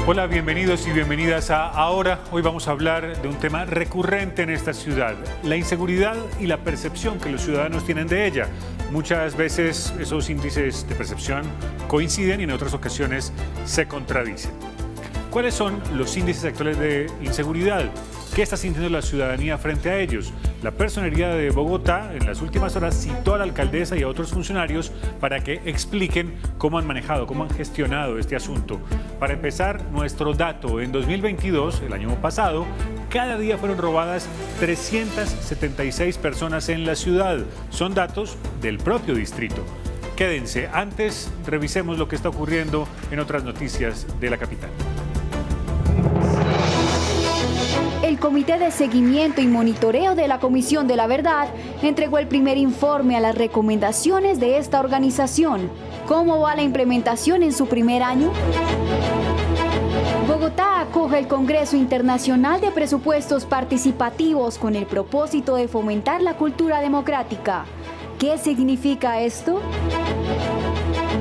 Hola, bienvenidos y bienvenidas a Ahora. Hoy vamos a hablar de un tema recurrente en esta ciudad, la inseguridad y la percepción que los ciudadanos tienen de ella. Muchas veces esos índices de percepción coinciden y en otras ocasiones se contradicen. ¿Cuáles son los índices actuales de inseguridad? ¿Qué está sintiendo la ciudadanía frente a ellos? La Personería de Bogotá en las últimas horas citó a la alcaldesa y a otros funcionarios para que expliquen cómo han manejado, cómo han gestionado este asunto. Para empezar, nuestro dato: en 2022, el año pasado, cada día fueron robadas 376 personas en la ciudad. Son datos del propio distrito. Quédense, antes revisemos lo que está ocurriendo en otras noticias de la capital. El Comité de Seguimiento y Monitoreo de la Comisión de la Verdad entregó el primer informe a las recomendaciones de esta organización. ¿Cómo va la implementación en su primer año? Bogotá acoge el Congreso Internacional de Presupuestos Participativos con el propósito de fomentar la cultura democrática. ¿Qué significa esto?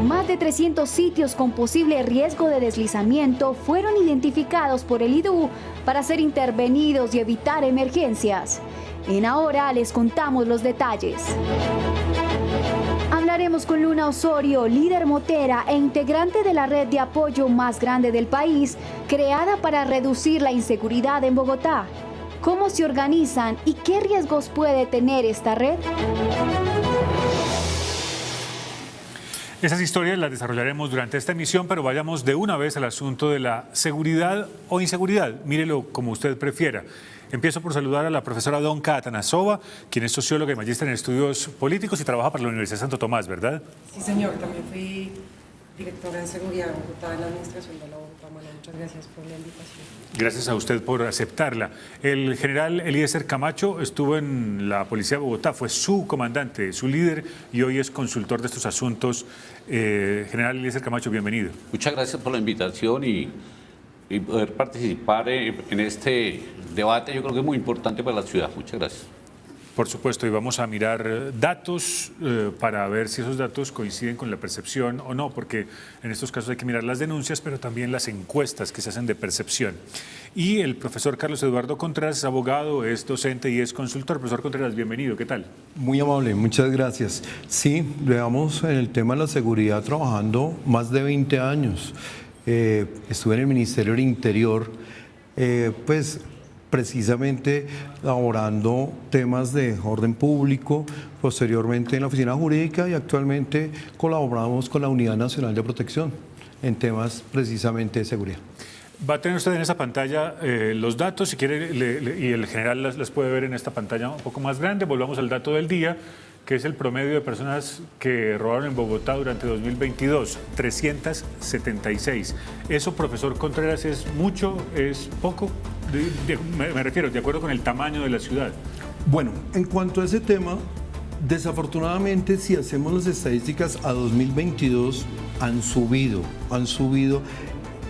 Más de 300 sitios con posible riesgo de deslizamiento fueron identificados por el IDU para ser intervenidos y evitar emergencias. En Ahora les contamos los detalles. Hablaremos con Luna Osorio, líder motera e integrante de la red de apoyo más grande del país, creada para reducir la inseguridad en Bogotá. ¿Cómo se organizan y qué riesgos puede tener esta red? Esas historias las desarrollaremos durante esta emisión, pero vayamos de una vez al asunto de la seguridad o inseguridad. Mírelo como usted prefiera. Empiezo por saludar a la profesora Donka Atanasova, quien es socióloga y magíster en estudios políticos y trabaja para la Universidad de Santo Tomás, ¿verdad? Sí, señor. También fui directora de seguridad en Bogotá, en la administración de la Bogotá. Muchas gracias por la invitación. Gracias a usted por aceptarla. El general Eliezer Camacho estuvo en la Policía de Bogotá, fue su comandante, su líder, y hoy es consultor de estos asuntos. General Eliezer Camacho, bienvenido. Muchas gracias por la invitación y poder participar en este debate. Yo creo que es muy importante para la ciudad. Muchas gracias. Por supuesto, y vamos a mirar datos para ver si esos datos coinciden con la percepción o no, porque en estos casos hay que mirar las denuncias, pero también las encuestas que se hacen de percepción. Y el profesor Carlos Eduardo Contreras es abogado, es docente y es consultor. Profesor Contreras, bienvenido, ¿qué tal? Muy amable, muchas gracias. Sí, veamos en el tema de la seguridad trabajando más de 20 años. Estuve en el Ministerio del Interior, precisamente elaborando temas de orden público, posteriormente en la oficina jurídica y actualmente colaboramos con la Unidad Nacional de Protección en temas precisamente de seguridad. Va a tener usted en esa pantalla los datos, si quiere, y el general las puede ver en esta pantalla un poco más grande. Volvamos al dato del día, que es el promedio de personas que robaron en Bogotá durante 2022, 376. ¿Eso, profesor Contreras, es mucho, es poco? Me refiero, de acuerdo con el tamaño de la ciudad. Bueno, en cuanto a ese tema, desafortunadamente, si hacemos las estadísticas a 2022, han subido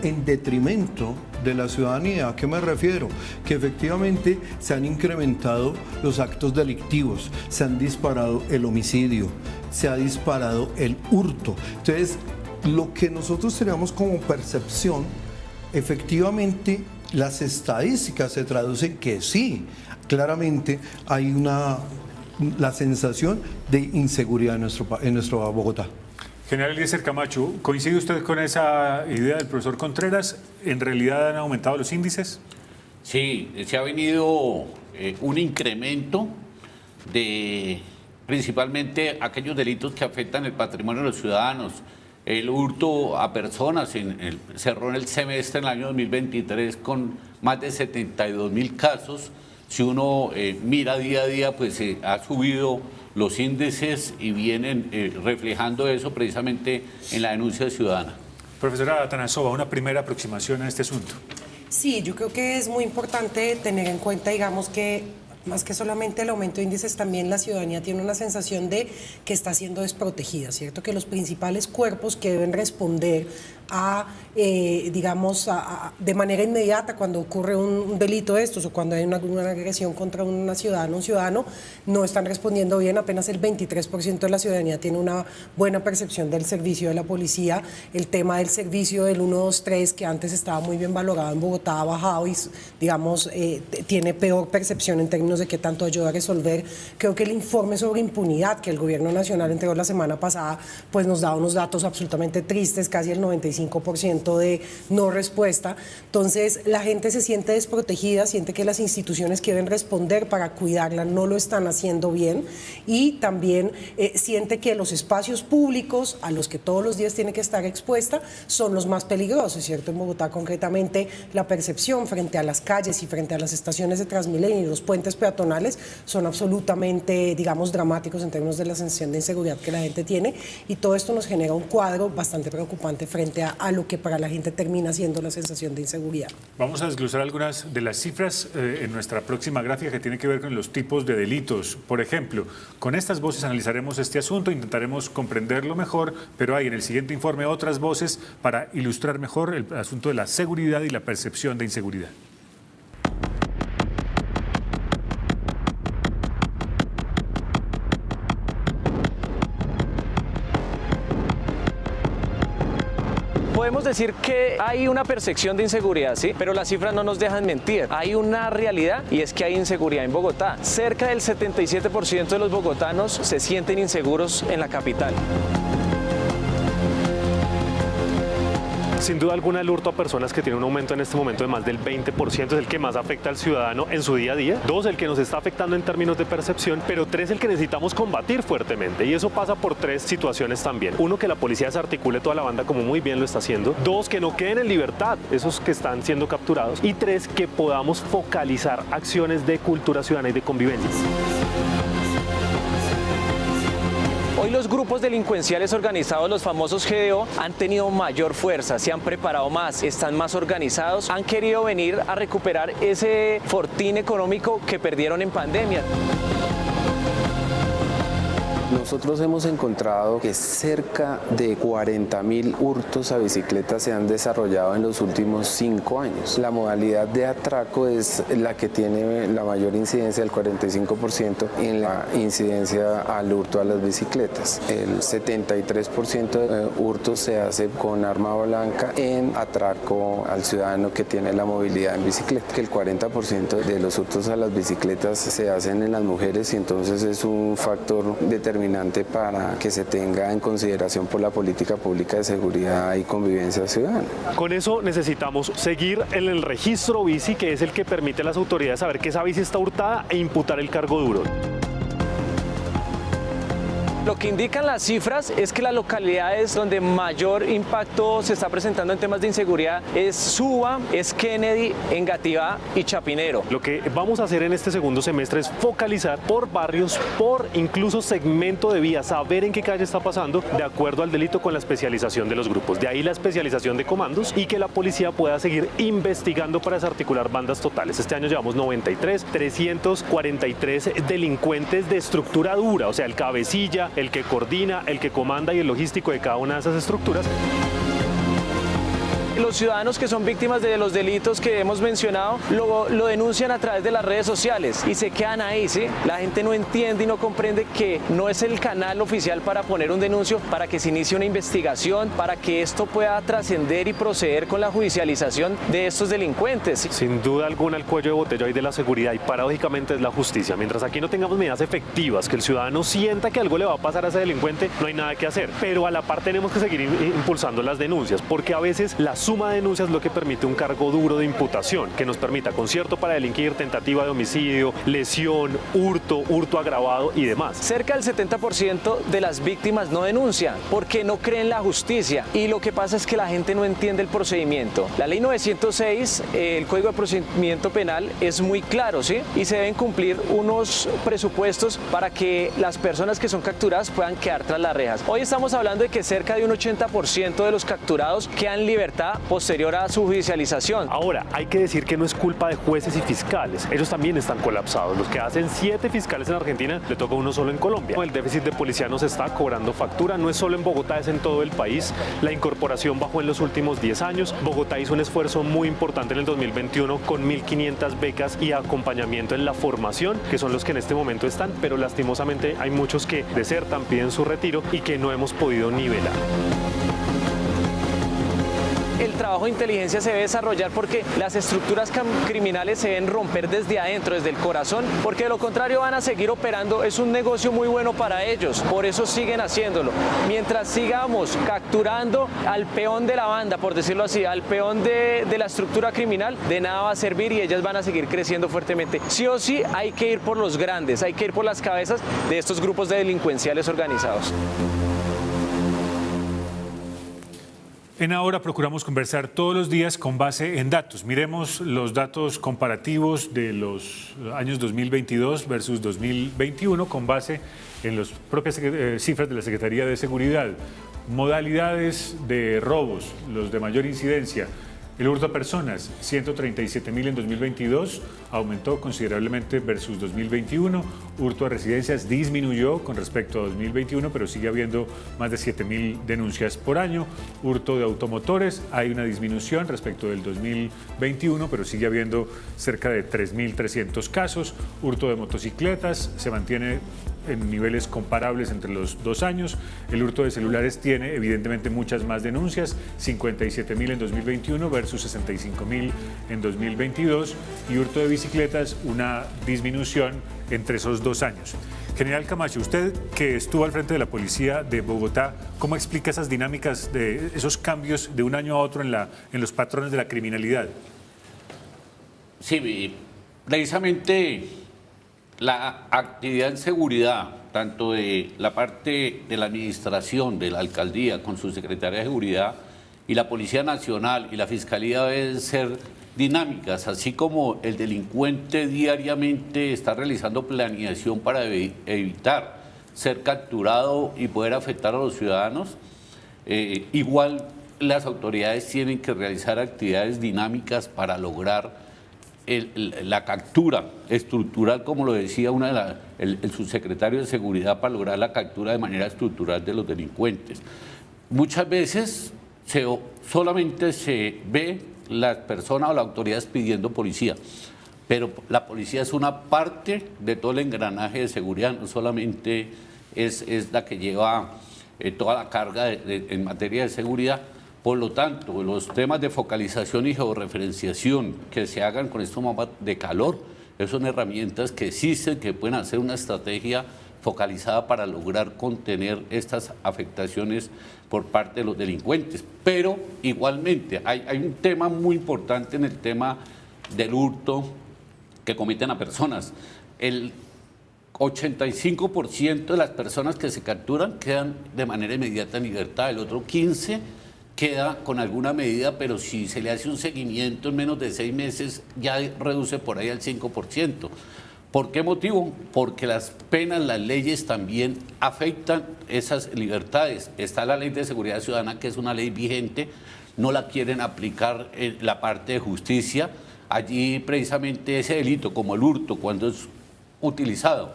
en detrimento de la ciudadanía. ¿A qué me refiero? Que efectivamente se han incrementado los actos delictivos, se han disparado el homicidio, se ha disparado el hurto. Entonces, lo que nosotros tenemos como percepción, efectivamente, las estadísticas se traducen que sí, claramente hay la sensación de inseguridad en nuestro Bogotá. General Eliezer Camacho, ¿coincide usted con esa idea del profesor Contreras? ¿En realidad han aumentado los índices? Sí, se ha venido un incremento de principalmente aquellos delitos que afectan el patrimonio de los ciudadanos. El hurto a personas cerró en el semestre en el año 2023 con más de 72.000 casos. Si uno mira día a día, pues ha subido los índices y vienen reflejando eso precisamente en la denuncia ciudadana. Profesora Atanasova, una primera aproximación a este asunto. Sí, yo creo que es muy importante tener en cuenta, digamos, que más que solamente el aumento de índices, también la ciudadanía tiene una sensación de que está siendo desprotegida, ¿cierto? Que los principales cuerpos que deben responder de manera inmediata cuando ocurre un delito de estos o cuando hay una agresión contra una ciudadana o un ciudadano, no están respondiendo bien. Apenas el 23% de la ciudadanía tiene una buena percepción del servicio de la policía. El tema del servicio del 123, que antes estaba muy bien valorado en Bogotá, ha bajado y, digamos, tiene peor percepción en términos de qué tanto ayuda a resolver. Creo que el informe sobre impunidad que el Gobierno Nacional entregó la semana pasada, pues nos da unos datos absolutamente tristes, casi el 95% de no respuesta. Entonces, la gente se siente desprotegida, siente que las instituciones que deben responder para cuidarla no lo están haciendo bien, y también siente que los espacios públicos a los que todos los días tiene que estar expuesta son los más peligrosos, ¿cierto? En Bogotá, concretamente, la percepción frente a las calles y frente a las estaciones de Transmilenio y los puentes peatonales son absolutamente, digamos, dramáticos en términos de la sensación de inseguridad que la gente tiene, y todo esto nos genera un cuadro bastante preocupante frente a lo que para la gente termina siendo la sensación de inseguridad. Vamos a desglosar algunas de las cifras en nuestra próxima gráfica que tiene que ver con los tipos de delitos. Por ejemplo, con estas voces analizaremos este asunto, intentaremos comprenderlo mejor, pero hay en el siguiente informe otras voces para ilustrar mejor el asunto de la seguridad y la percepción de inseguridad. Podemos decir que hay una percepción de inseguridad, ¿sí? Pero las cifras no nos dejan mentir. Hay una realidad, y es que hay inseguridad en Bogotá. Cerca del 77% de los bogotanos se sienten inseguros en la capital. Sin duda alguna, el hurto a personas que tiene un aumento en este momento de más del 20% es el que más afecta al ciudadano en su día a día. 2, el que nos está afectando en términos de percepción, pero 3, el que necesitamos combatir fuertemente, y eso pasa por 3 situaciones también. 1, que la policía desarticule toda la banda como muy bien lo está haciendo. 2, que no queden en libertad esos que están siendo capturados. Y 3, que podamos focalizar acciones de cultura ciudadana y de convivencia. Hoy los grupos delincuenciales organizados, los famosos GDO, han tenido mayor fuerza, se han preparado más, están más organizados, han querido venir a recuperar ese fortín económico que perdieron en pandemia. Nosotros hemos encontrado que cerca de 40.000 hurtos a bicicletas se han desarrollado en los últimos 5 años. La modalidad de atraco es la que tiene la mayor incidencia, el 45% en la incidencia al hurto a las bicicletas. El 73% de hurtos se hace con arma blanca en atraco al ciudadano que tiene la movilidad en bicicleta. Que el 40% de los hurtos a las bicicletas se hacen en las mujeres, y entonces es un factor determinante para que se tenga en consideración por la política pública de seguridad y convivencia ciudadana. Con eso necesitamos seguir en el registro bici, que es el que permite a las autoridades saber que esa bici está hurtada e imputar el cargo duro. Lo que indican las cifras es que las localidades donde mayor impacto se está presentando en temas de inseguridad es Suba, es Kennedy, Engativá y Chapinero. Lo que vamos a hacer en este segundo semestre es focalizar por barrios, por incluso segmento de vía, saber en qué calle está pasando de acuerdo al delito con la especialización de los grupos. De ahí la especialización de comandos, y que la policía pueda seguir investigando para desarticular bandas totales. Este año llevamos 343 delincuentes de estructura dura, o sea, el cabecilla, el que coordina, el que comanda y el logístico de cada una de esas estructuras. Los ciudadanos que son víctimas de los delitos que hemos mencionado lo denuncian a través de las redes sociales y se quedan ahí, ¿sí? La gente no entiende y no comprende que no es el canal oficial para poner un denuncio, para que se inicie una investigación, para que esto pueda trascender y proceder con la judicialización de estos delincuentes. Sin duda alguna, el cuello de botella hoy de la seguridad, y paradójicamente, es la justicia. Mientras aquí no tengamos medidas efectivas, que el ciudadano sienta que algo le va a pasar a ese delincuente, no hay nada que hacer. Pero a la par tenemos que seguir impulsando las denuncias, porque a veces la suma de denuncias es lo que permite un cargo duro de imputación, que nos permita concierto para delinquir, tentativa de homicidio, lesión, hurto agravado y demás. Cerca del 70% de las víctimas no denuncian porque no creen la justicia, y lo que pasa es que la gente no entiende el procedimiento. La ley 906, el Código de Procedimiento Penal, es muy claro, ¿sí? Y se deben cumplir unos presupuestos para que las personas que son capturadas puedan quedar tras las rejas. Hoy estamos hablando de que cerca de un 80% de los capturados quedan en libertad será posterior a su judicialización. Ahora, hay que decir que no es culpa de jueces y fiscales. Ellos también están colapsados. Los que hacen 7 fiscales en Argentina, le toca uno solo en Colombia. El déficit de policía nos está cobrando factura. No es solo en Bogotá, es en todo el país. La incorporación bajó en los últimos 10 años. Bogotá hizo un esfuerzo muy importante en el 2021 con 1.500 becas y acompañamiento en la formación, que son los que en este momento están, pero lastimosamente hay muchos que desertan, piden su retiro y que no hemos podido nivelar. El trabajo de inteligencia se debe desarrollar porque las estructuras criminales se deben romper desde adentro, desde el corazón, porque de lo contrario van a seguir operando. Es un negocio muy bueno para ellos, por eso siguen haciéndolo. Mientras sigamos capturando al peón de la banda, por decirlo así, al peón de la estructura criminal, de nada va a servir y ellas van a seguir creciendo fuertemente. Sí o sí hay que ir por los grandes, hay que ir por las cabezas de estos grupos de delincuenciales organizados. En Ahora procuramos conversar todos los días con base en datos. Miremos los datos comparativos de los años 2022 versus 2021 con base en las propias cifras de la Secretaría de Seguridad. Modalidades de robos, los de mayor incidencia. El hurto a personas, 137.000 en 2022, aumentó considerablemente versus 2021. Hurto a residencias disminuyó con respecto a 2021, pero sigue habiendo más de 7.000 denuncias por año. Hurto de automotores, hay una disminución respecto del 2021, pero sigue habiendo cerca de 3.300 casos. Hurto de motocicletas se mantiene en niveles comparables entre los 2 años. El hurto de celulares tiene evidentemente muchas más denuncias, 57.000 en 2021 versus 65.000 en 2022, y hurto de bicicletas una disminución entre esos 2 años. General Camacho, usted que estuvo al frente de la policía de Bogotá, ¿cómo explica esas dinámicas de esos cambios de un año a otro en los patrones de la criminalidad? Sí, precisamente la actividad en seguridad, tanto de la parte de la administración, de la alcaldía, con su secretaria de seguridad, y la Policía Nacional y la Fiscalía deben ser dinámicas, así como el delincuente diariamente está realizando planeación para evitar ser capturado y poder afectar a los ciudadanos. Igual las autoridades tienen que realizar actividades dinámicas para lograr la captura estructural, como lo decía el subsecretario de Seguridad, para lograr la captura de manera estructural de los delincuentes. Muchas veces solamente se ve las personas o las autoridades pidiendo policía, pero la policía es una parte de todo el engranaje de seguridad, no solamente es la que lleva toda la carga en materia de seguridad. Por lo tanto, los temas de focalización y georreferenciación que se hagan con estos mapas de calor, esas son herramientas que existen, que pueden hacer una estrategia focalizada para lograr contener estas afectaciones por parte de los delincuentes. Pero igualmente hay un tema muy importante en el tema del hurto que cometen a personas. El 85% de las personas que se capturan quedan de manera inmediata en libertad, el otro 15% queda con alguna medida, pero si se le hace un seguimiento en menos de 6 meses, ya reduce por ahí al 5%. ¿Por qué motivo? Porque las penas, las leyes también afectan esas libertades. Está la Ley de Seguridad Ciudadana, que es una ley vigente, no la quieren aplicar en la parte de justicia. Allí precisamente ese delito, como el hurto, cuando es utilizado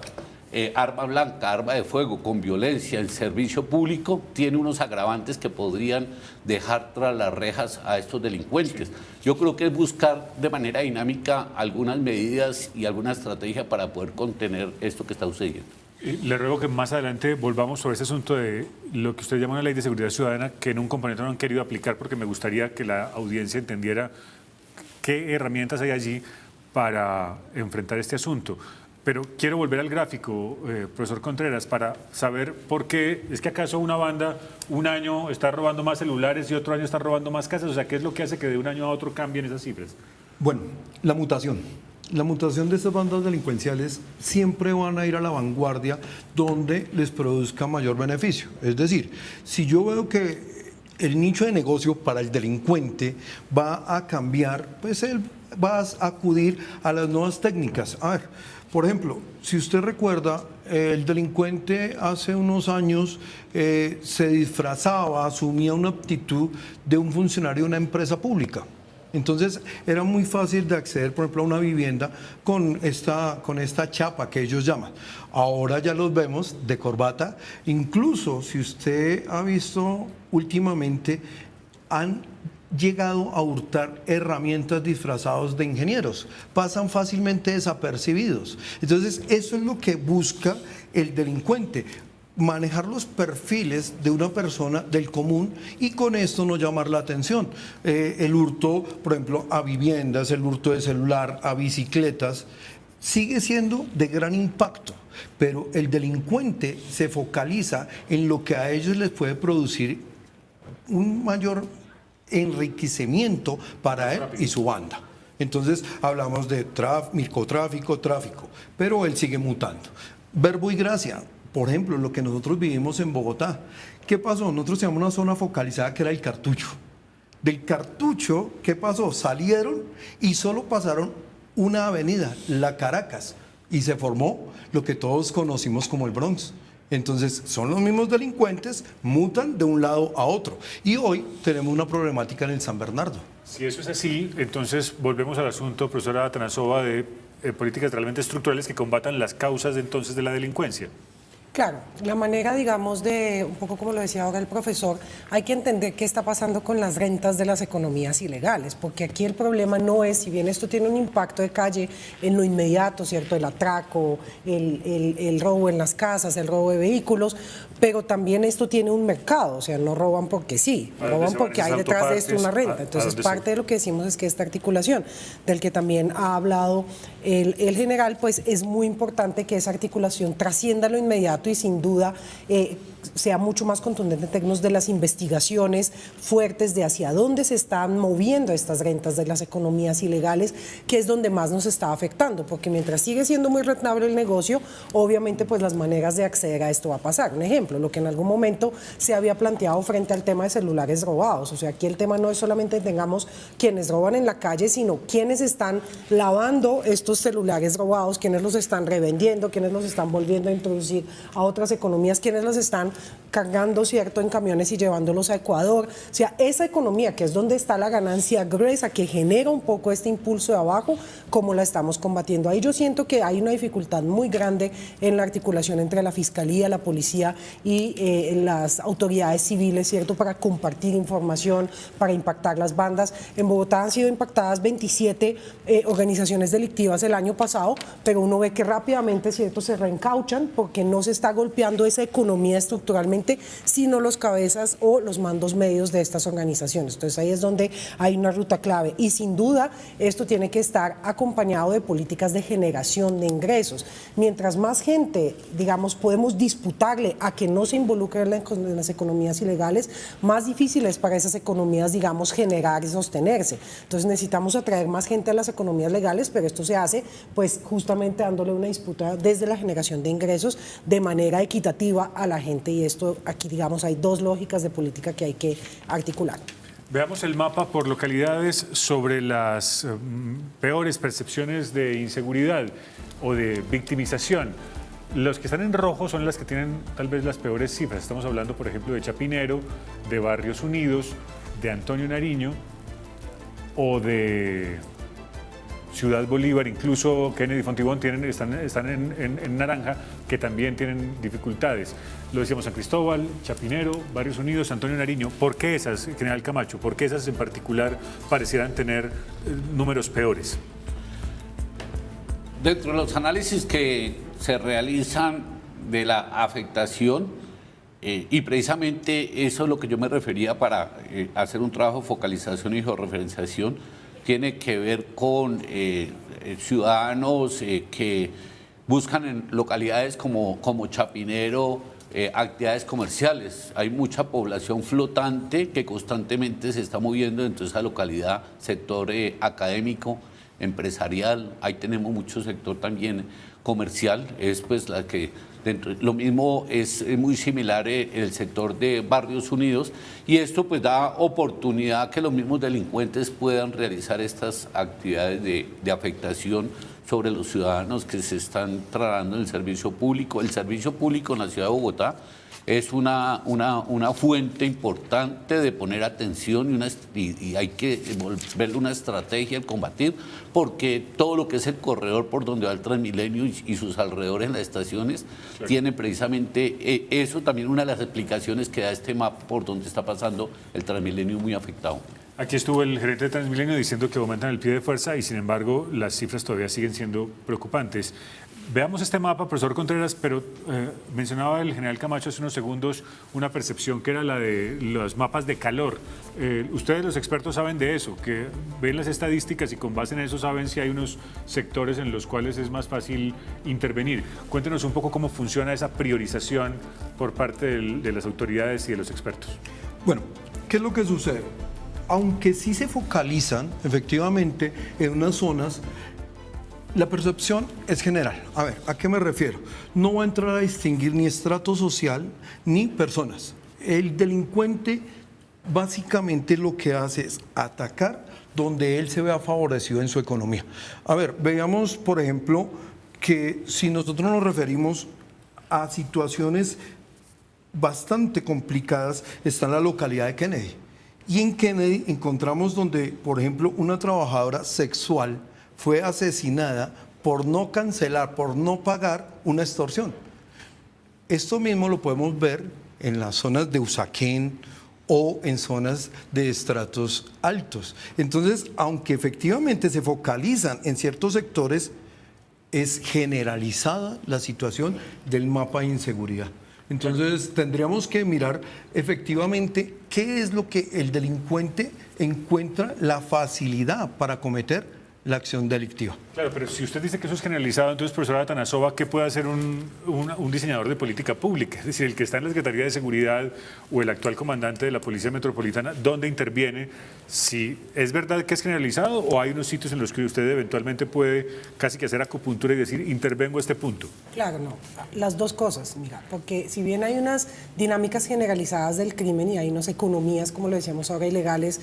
arma blanca, arma de fuego, con violencia en servicio público, tiene unos agravantes que podrían dejar tras las rejas a estos delincuentes. Yo creo que es buscar de manera dinámica algunas medidas y alguna estrategia para poder contener esto que está sucediendo. Le ruego que más adelante volvamos sobre ese asunto de lo que usted llama una ley de seguridad ciudadana, que en un componente no han querido aplicar, porque me gustaría que la audiencia entendiera qué herramientas hay allí para enfrentar este asunto. Pero quiero volver al gráfico, profesor Contreras, para saber por qué es que acaso una banda un año está robando más celulares y otro año está robando más casas. O sea, ¿qué es lo que hace que de un año a otro cambien esas cifras? Bueno, la mutación. La mutación de estas bandas delincuenciales siempre van a ir a la vanguardia donde les produzca mayor beneficio. Es decir, si yo veo que el nicho de negocio para el delincuente va a cambiar, pues él va a acudir a las nuevas técnicas. A ver, Por ejemplo, si usted recuerda, el delincuente hace unos años se disfrazaba, asumía una actitud de un funcionario de una empresa pública. Entonces era muy fácil de acceder, por ejemplo, a una vivienda con esta chapa que ellos llaman. Ahora ya los vemos de corbata. Incluso si usted ha visto últimamente, han llegado a hurtar herramientas disfrazados de ingenieros. Pasan fácilmente desapercibidos. Entonces eso es lo que busca el delincuente, manejar los perfiles de una persona del común y con esto no llamar la atención. El hurto, por ejemplo, a viviendas, el hurto de celular, a bicicletas, sigue siendo de gran impacto, pero el delincuente se focaliza en lo que a ellos les puede producir un mayor enriquecimiento para él y su banda. Entonces hablamos de microtráfico, tráfico, pero él sigue mutando. Verbo y gracia. Por ejemplo, lo que nosotros vivimos en Bogotá. ¿Qué pasó? Nosotros teníamos una zona focalizada que era el Cartucho. Del Cartucho, ¿qué pasó? Salieron y solo pasaron una avenida, la Caracas, y se formó lo que todos conocimos como el Bronx. Entonces, son los mismos delincuentes, mutan de un lado a otro. Y hoy tenemos una problemática en el San Bernardo. Si eso es así, entonces volvemos al asunto, profesora Atanasova, de políticas realmente estructurales que combatan las causas entonces de la delincuencia. Claro, la manera, digamos, de, un poco como lo decía ahora el profesor, hay que entender qué está pasando con las rentas de las economías ilegales, porque aquí el problema no es, si bien esto tiene un impacto de calle en lo inmediato, ¿cierto? El atraco, el robo en las casas, el robo de vehículos, pero también esto tiene un mercado, o sea, no roban porque sí, roban porque hay detrás de esto una renta. Entonces, parte de lo que decimos es que esta articulación, del que también ha hablado el general, pues es muy importante que esa articulación trascienda lo inmediato y sin duda sea mucho más contundente en términos de las investigaciones fuertes de hacia dónde se están moviendo estas rentas de las economías ilegales, que es donde más nos está afectando, porque mientras sigue siendo muy rentable el negocio, obviamente pues las maneras de acceder a esto va a pasar. Un ejemplo, lo que en algún momento se había planteado frente al tema de celulares robados, o sea, aquí el tema no es solamente tengamos quienes roban en la calle, sino quienes están lavando estos celulares robados, quienes los están revendiendo, quienes los están volviendo a introducir a otras economías, quienes los están cargando, ¿cierto?, en camiones y llevándolos a Ecuador. O sea, esa economía que es donde está la ganancia gruesa, que genera un poco este impulso de abajo, ¿cómo la estamos combatiendo? Ahí yo siento que hay una dificultad muy grande en la articulación entre la Fiscalía, la Policía y las autoridades civiles, ¿cierto?, para compartir información, para impactar las bandas. En Bogotá han sido impactadas 27 organizaciones delictivas el año pasado, pero uno ve que rápidamente, ¿cierto?, se reencauchan porque no se está golpeando esa economía estructuralmente, sino los cabezas o los mandos medios de estas organizaciones. Entonces ahí es donde hay una ruta clave y sin duda esto tiene que estar acompañado de políticas de generación de ingresos. Mientras más gente, digamos, podemos disputarle a que no se involucre en las economías ilegales, más difícil es para esas economías, digamos, generar y sostenerse. Entonces necesitamos atraer más gente a las economías legales, pero esto se hace pues justamente dándole una disputa desde la generación de ingresos de manera equitativa a la gente, y esto aquí, digamos, hay dos lógicas de política que hay que articular. Veamos el mapa por localidades sobre las peores percepciones de inseguridad o de victimización. Los que están en rojo son las que tienen tal vez las peores cifras. Estamos hablando, por ejemplo, de Chapinero, de Barrios Unidos, de Antonio Nariño o de Ciudad Bolívar, incluso Kennedy Fontibón están en naranja, que también tienen dificultades. Lo decíamos, San Cristóbal, Chapinero, Barrios Unidos, Antonio Nariño. ¿Por qué esas, general Camacho? ¿Por qué esas en particular parecieran tener números peores? Dentro de los análisis que se realizan de la afectación, y precisamente eso es lo que yo me refería para hacer un trabajo de focalización y georreferenciación, tiene que ver con ciudadanos que buscan en localidades como Chapinero actividades comerciales. Hay mucha población flotante que constantemente se está moviendo dentro de esa localidad, sector académico, empresarial, ahí tenemos mucho sector también comercial, es pues la que dentro, lo mismo es muy similar el sector de Barrios Unidos, y esto pues da oportunidad a que los mismos delincuentes puedan realizar estas actividades de afectación sobre los ciudadanos que se están trasladando en el servicio público. El servicio público en la ciudad de Bogotá es una fuente importante de poner atención y hay que volverle una estrategia al combatir, porque todo lo que es el corredor por donde va el Transmilenio y sus alrededores en las estaciones tiene precisamente eso, también una de las explicaciones que da este mapa por donde está pasando el Transmilenio muy afectado. Aquí estuvo el gerente de Transmilenio diciendo que aumentan el pie de fuerza y sin embargo las cifras todavía siguen siendo preocupantes. Veamos este mapa, profesor Contreras, pero mencionaba el general Camacho hace unos segundos una percepción que era la de los mapas de calor. Ustedes los expertos saben de eso, que ven las estadísticas y con base en eso saben si hay unos sectores en los cuales es más fácil intervenir. Cuéntenos un poco cómo funciona esa priorización por parte de las autoridades y de los expertos. Bueno, ¿qué es lo que sucede? Aunque sí se focalizan efectivamente en unas zonas, la percepción es general. A ver, ¿a qué me refiero? No va a entrar a distinguir ni estrato social ni personas. El delincuente básicamente lo que hace es atacar donde él se vea favorecido en su economía. A ver, veamos por ejemplo que si nosotros nos referimos a situaciones bastante complicadas, está en la localidad de Kennedy. Y en Kennedy encontramos donde, por ejemplo, una trabajadora sexual fue asesinada por no cancelar, por no pagar una extorsión. Esto mismo lo podemos ver en las zonas de Usaquén o en zonas de estratos altos. Entonces, aunque efectivamente se focalizan en ciertos sectores, es generalizada la situación del mapa de inseguridad. Entonces, tendríamos que mirar efectivamente qué es lo que el delincuente encuentra la facilidad para cometer la acción delictiva. Claro, pero si usted dice que eso es generalizado, entonces, profesora Atanasova, ¿qué puede hacer un diseñador de política pública? Es decir, el que está en la Secretaría de Seguridad o el actual comandante de la Policía Metropolitana, ¿dónde interviene? Si es verdad que es generalizado o hay unos sitios en los que usted eventualmente puede casi que hacer acupuntura y decir, intervengo a este punto. Claro, no. Las dos cosas, mira, porque si bien hay unas dinámicas generalizadas del crimen y hay unas economías, como lo decíamos ahora, ilegales,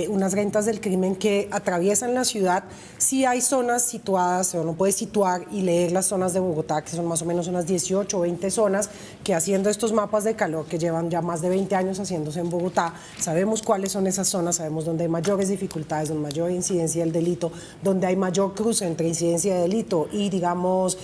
unas rentas del crimen que atraviesan la ciudad, sí hay zonas situadas, uno puede situar y leer las zonas de Bogotá, que son más o menos unas 18 o 20 zonas, que haciendo estos mapas de calor que llevan ya más de 20 años haciéndose en Bogotá, sabemos cuáles son esas zonas, sabemos dónde hay mayores dificultades, donde hay mayor incidencia del delito, donde hay mayor cruce entre incidencia de delito y, digamos,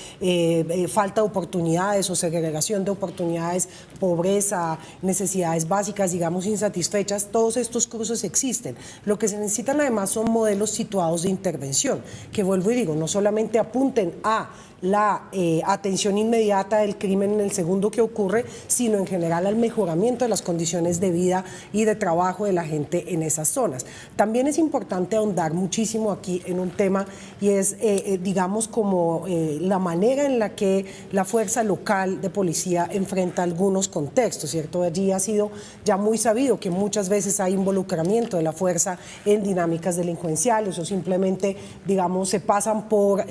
falta de oportunidades o segregación de oportunidades, pobreza, necesidades básicas, digamos, insatisfechas. Todos estos cruces existen. Lo que se necesitan además son modelos situados de intervención, que vuelvo y digo, no solamente apunten a la atención inmediata del crimen en el segundo que ocurre, sino en general al mejoramiento de las condiciones de vida y de trabajo de la gente en esas zonas. También es importante ahondar muchísimo aquí en un tema y es, digamos, como la manera en la que la fuerza local de policía enfrenta algunos contextos, ¿cierto? Allí ha sido ya muy sabido que muchas veces hay involucramiento de la fuerza en dinámicas delincuenciales o simplemente, digamos, se pasan por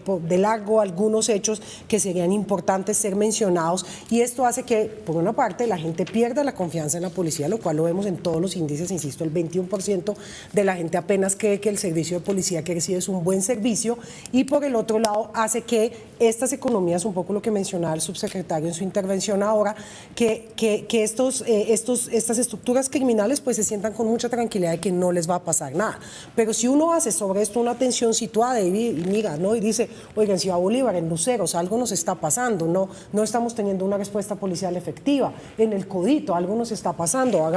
de largo algunos hechos que serían importantes ser mencionados, y esto hace que, por una parte, la gente pierda la confianza en la policía, lo cual lo vemos en todos los índices, insisto, el 21% de la gente apenas cree que el servicio de policía que recibe es un buen servicio, y por el otro lado hace que estas economías, un poco lo que mencionaba el subsecretario en su intervención ahora, que estas estructuras criminales pues se sientan con mucha tranquilidad de que no les va a pasar nada. Pero si uno hace sobre esto una atención situada y mira, ¿no? Y dice, oigan, en Ciudad Bolívar, en Luceros, algo nos está pasando, no estamos teniendo una respuesta policial efectiva, en el Codito algo nos está pasando,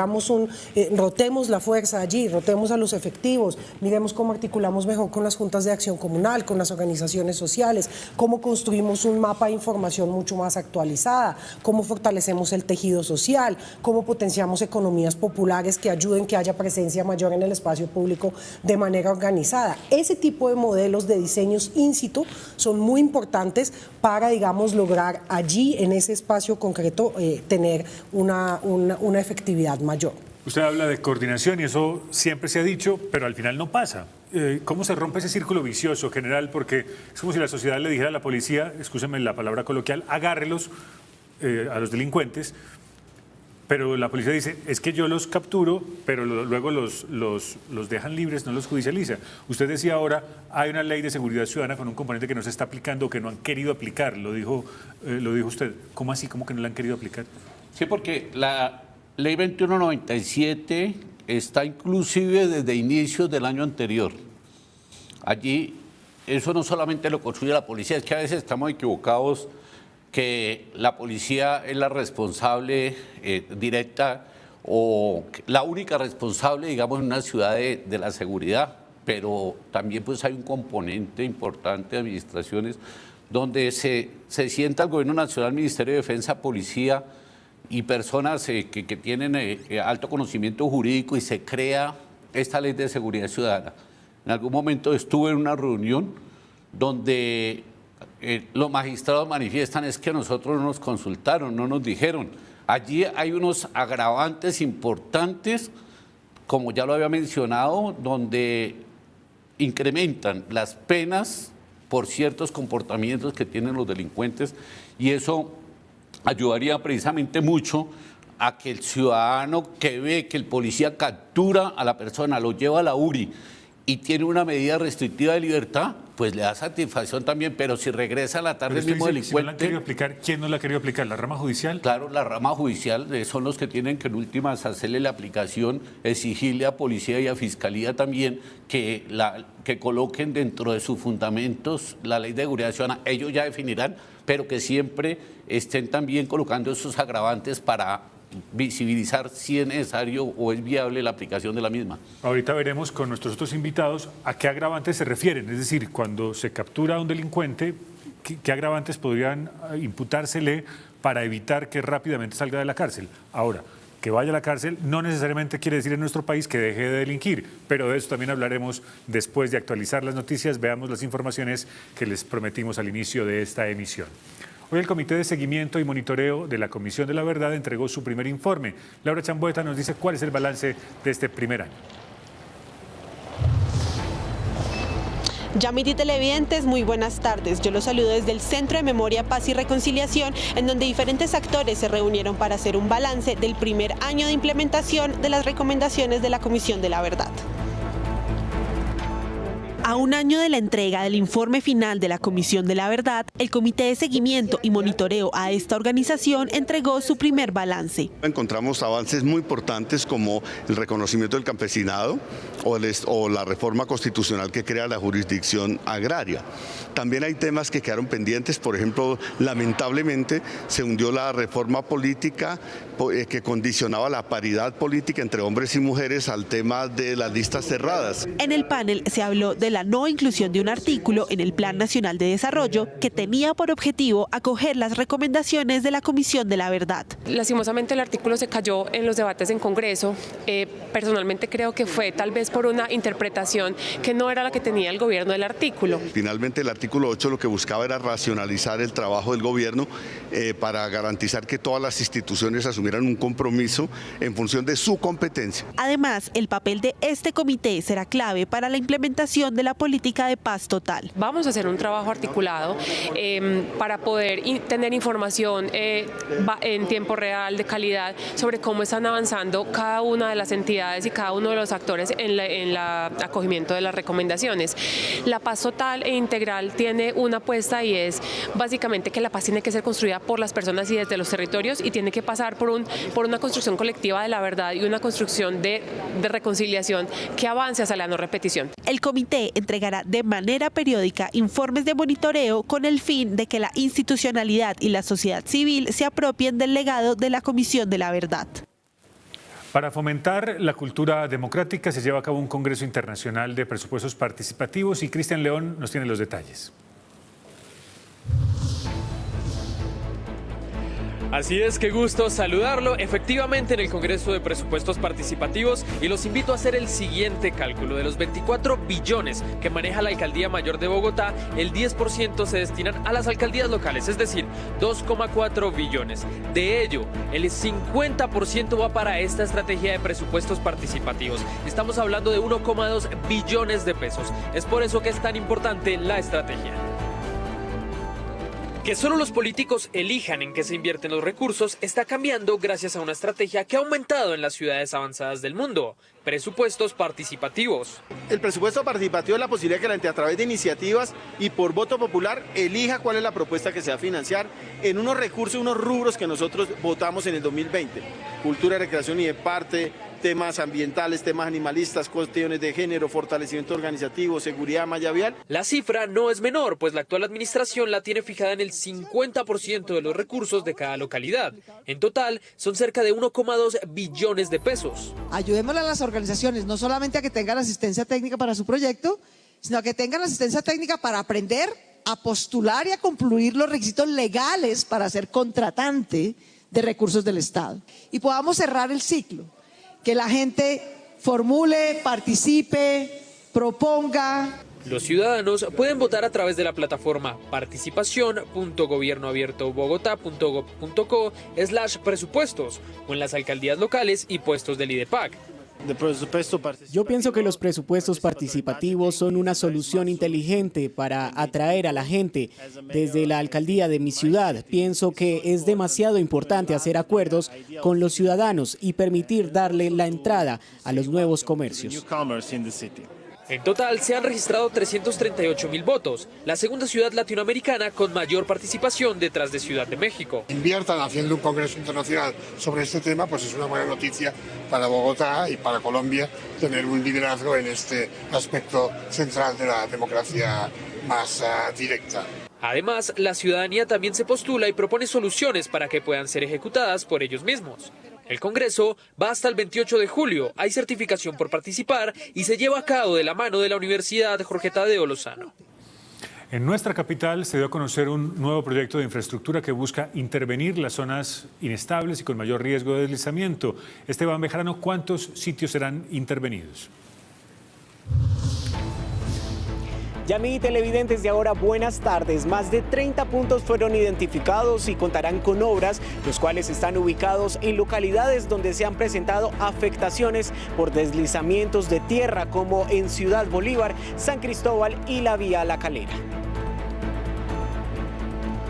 rotemos la fuerza allí, rotemos a los efectivos, miremos cómo articulamos mejor con las juntas de acción comunal, con las organizaciones sociales, cómo construimos un mapa de información mucho más actualizada, cómo fortalecemos el tejido social, cómo potenciamos economías populares que ayuden que haya presencia mayor en el espacio público de manera organizada. Ese tipo de modelos de diseños in situ son muy importantes para, digamos, lograr allí, en ese espacio concreto, tener una efectividad mayor. Usted habla de coordinación y eso siempre se ha dicho, pero al final no pasa. ¿Cómo se rompe ese círculo vicioso, general? Porque es como si la sociedad le dijera a la policía, escúcheme la palabra coloquial, agárrelos a los delincuentes, Pero la policía dice, es que yo los capturo, pero luego los dejan libres, no los judicializa. Usted decía ahora, hay una ley de seguridad ciudadana con un componente que no se está aplicando o que no han querido aplicar, lo dijo usted. ¿Cómo así? ¿Cómo que no la han querido aplicar? Sí, porque la ley 2197 está inclusive desde inicios del año anterior. Allí, eso no solamente lo construye la policía, es que a veces estamos equivocados que la policía es la responsable directa o la única responsable, digamos, en una ciudad de la seguridad, pero también pues hay un componente importante de administraciones donde se sienta el Gobierno Nacional, Ministerio de Defensa, Policía y personas que tienen alto conocimiento jurídico y se crea esta ley de seguridad ciudadana. En algún momento estuve en una reunión donde los magistrados manifiestan es que nosotros no nos consultaron, no nos dijeron. Allí hay unos agravantes importantes, como ya lo había mencionado, donde incrementan las penas por ciertos comportamientos que tienen los delincuentes y eso ayudaría precisamente mucho a que el ciudadano que ve que el policía captura a la persona, lo lleva a la URI y tiene una medida restrictiva de libertad, pues le da satisfacción también, pero si regresa a la tarde el mismo delincuente... Si no la han querido aplicar, ¿quién no la ha querido aplicar? ¿La rama judicial? Claro, la rama judicial son los que tienen que en últimas hacerle la aplicación, exigirle a policía y a fiscalía también que coloquen dentro de sus fundamentos la ley de seguridad ciudadana. Ellos ya definirán, pero que siempre estén también colocando esos agravantes para visibilizar si es necesario o es viable la aplicación de la misma. Ahorita veremos con nuestros otros invitados a qué agravantes se refieren, es decir, cuando se captura a un delincuente, ¿qué agravantes podrían imputársele para evitar que rápidamente salga de la cárcel? Ahora, que vaya a la cárcel no necesariamente quiere decir en nuestro país que deje de delinquir, pero de eso también hablaremos después de actualizar las noticias. Veamos las informaciones que les prometimos al inicio de esta emisión. Hoy el Comité de Seguimiento y Monitoreo de la Comisión de la Verdad entregó su primer informe. Laura Chambueta nos dice cuál es el balance de este primer año. Yamit y televidentes, muy buenas tardes. Yo los saludo desde el Centro de Memoria, Paz y Reconciliación, en donde diferentes actores se reunieron para hacer un balance del primer año de implementación de las recomendaciones de la Comisión de la Verdad. A un año de la entrega del informe final de la Comisión de la Verdad, el Comité de Seguimiento y Monitoreo a esta organización entregó su primer balance. Encontramos avances muy importantes como el reconocimiento del campesinado o la reforma constitucional que crea la jurisdicción agraria. También hay temas que quedaron pendientes, por ejemplo, lamentablemente se hundió la reforma política que condicionaba la paridad política entre hombres y mujeres al tema de las listas cerradas. En el panel se habló de la no inclusión de un artículo en el Plan Nacional de Desarrollo que tenía por objetivo acoger las recomendaciones de la Comisión de la Verdad. Lastimosamente el artículo se cayó en los debates en Congreso. Personalmente creo que fue tal vez por una interpretación que no era la que tenía el gobierno del artículo. Finalmente el artículo 8 lo que buscaba era racionalizar el trabajo del gobierno para garantizar que todas las instituciones asumieran un compromiso en función de su competencia. Además, el papel de este comité será clave para la implementación de la política de paz total. Vamos a hacer un trabajo articulado para poder tener información en tiempo real, de calidad, sobre cómo están avanzando cada una de las entidades y cada uno de los actores en el acogimiento de las recomendaciones. La paz total e integral tiene una apuesta y es básicamente que la paz tiene que ser construida por las personas y desde los territorios y tiene que pasar por una construcción colectiva de la verdad y una construcción de reconciliación que avance hacia la no repetición. El comité entregará de manera periódica informes de monitoreo con el fin de que la institucionalidad y la sociedad civil se apropien del legado de la Comisión de la Verdad. Para fomentar la cultura democrática se lleva a cabo un Congreso Internacional de Presupuestos Participativos y Cristian León nos tiene los detalles. Así es, qué gusto saludarlo. Efectivamente, en el Congreso de Presupuestos Participativos, y los invito a hacer el siguiente cálculo. De los 24 billones que maneja la Alcaldía Mayor de Bogotá, el 10% se destinan a las alcaldías locales, es decir, 2,4 billones. De ello, el 50% va para esta estrategia de presupuestos participativos. Estamos hablando de 1,2 billones de pesos. Es por eso que es tan importante la estrategia. Que solo los políticos elijan en qué se invierten los recursos está cambiando gracias a una estrategia que ha aumentado en las ciudades avanzadas del mundo: presupuestos participativos. El presupuesto participativo es la posibilidad que la gente, a través de iniciativas y por voto popular, elija cuál es la propuesta que se va a financiar en unos recursos, unos rubros que nosotros votamos en el 2020. Cultura, recreación y deporte, temas ambientales, temas animalistas, cuestiones de género, fortalecimiento organizativo, seguridad, malla vial. La cifra no es menor, pues la actual administración la tiene fijada en el 50% de los recursos de cada localidad. En total, son cerca de 1,2 billones de pesos. Ayudémosle a las organizaciones, no solamente a que tengan asistencia técnica para su proyecto, sino a que tengan asistencia técnica para aprender a postular y a concluir los requisitos legales para ser contratante de recursos del Estado. Y podamos cerrar el ciclo. Que la gente formule, participe, proponga. Los ciudadanos pueden votar a través de la plataforma participación.gobiernoabiertobogotá.gov.co/presupuestos o en las alcaldías locales y puestos del IDEPAC. Yo pienso que los presupuestos participativos son una solución inteligente para atraer a la gente. Desde la alcaldía de mi ciudad, pienso que es demasiado importante hacer acuerdos con los ciudadanos y permitir darle la entrada a los nuevos comercios. En total se han registrado 338.000 votos, la segunda ciudad latinoamericana con mayor participación detrás de Ciudad de México. Inviertan haciendo un congreso internacional sobre este tema, pues es una buena noticia para Bogotá y para Colombia tener un liderazgo en este aspecto central de la democracia más directa. Además, la ciudadanía también se postula y propone soluciones para que puedan ser ejecutadas por ellos mismos. El Congreso va hasta el 28 de julio, hay certificación por participar y se lleva a cabo de la mano de la Universidad Jorge Tadeo Lozano. En nuestra capital se dio a conocer un nuevo proyecto de infraestructura que busca intervenir las zonas inestables y con mayor riesgo de deslizamiento. Esteban Bejarano, ¿cuántos sitios serán intervenidos? Yami, televidentes de Ahora, buenas tardes. Más de 30 puntos fueron identificados y contarán con obras, los cuales están ubicados en localidades donde se han presentado afectaciones por deslizamientos de tierra, como en Ciudad Bolívar, San Cristóbal y la Vía La Calera.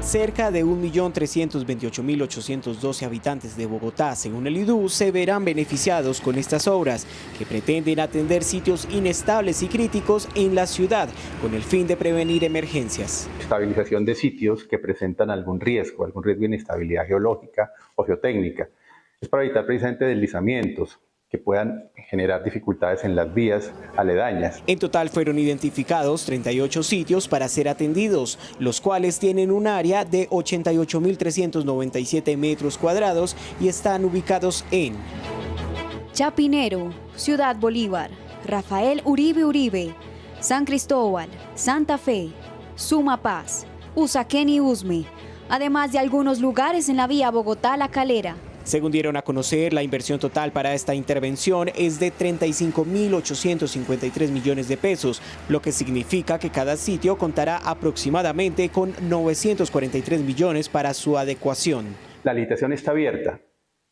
Cerca de 1.328.812 habitantes de Bogotá, según el IDU, se verán beneficiados con estas obras, que pretenden atender sitios inestables y críticos en la ciudad, con el fin de prevenir emergencias. Estabilización de sitios que presentan algún riesgo de inestabilidad geológica o geotécnica. Es para evitar precisamente deslizamientos que puedan generar dificultades en las vías aledañas. En total fueron identificados 38 sitios para ser atendidos, los cuales tienen un área de 88.397 metros cuadrados y están ubicados en Chapinero, Ciudad Bolívar, Rafael Uribe, San Cristóbal, Santa Fe, Sumapaz, Usaquén y Usme, además de algunos lugares en la vía Bogotá-La Calera. Según dieron a conocer, la inversión total para esta intervención es de 35.853 millones de pesos, lo que significa que cada sitio contará aproximadamente con 943 millones para su adecuación. La licitación está abierta.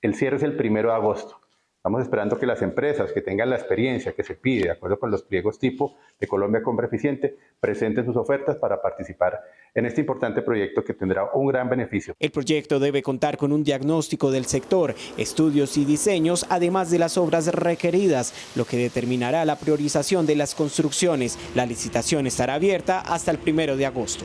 El cierre es el 1 de agosto. Estamos esperando que las empresas que tengan la experiencia que se pide, de acuerdo con los pliegos tipo de Colombia Compra Eficiente, presenten sus ofertas para participar en este importante proyecto que tendrá un gran beneficio. El proyecto debe contar con un diagnóstico del sector, estudios y diseños, además de las obras requeridas, lo que determinará la priorización de las construcciones. La licitación estará abierta hasta el 1 de agosto.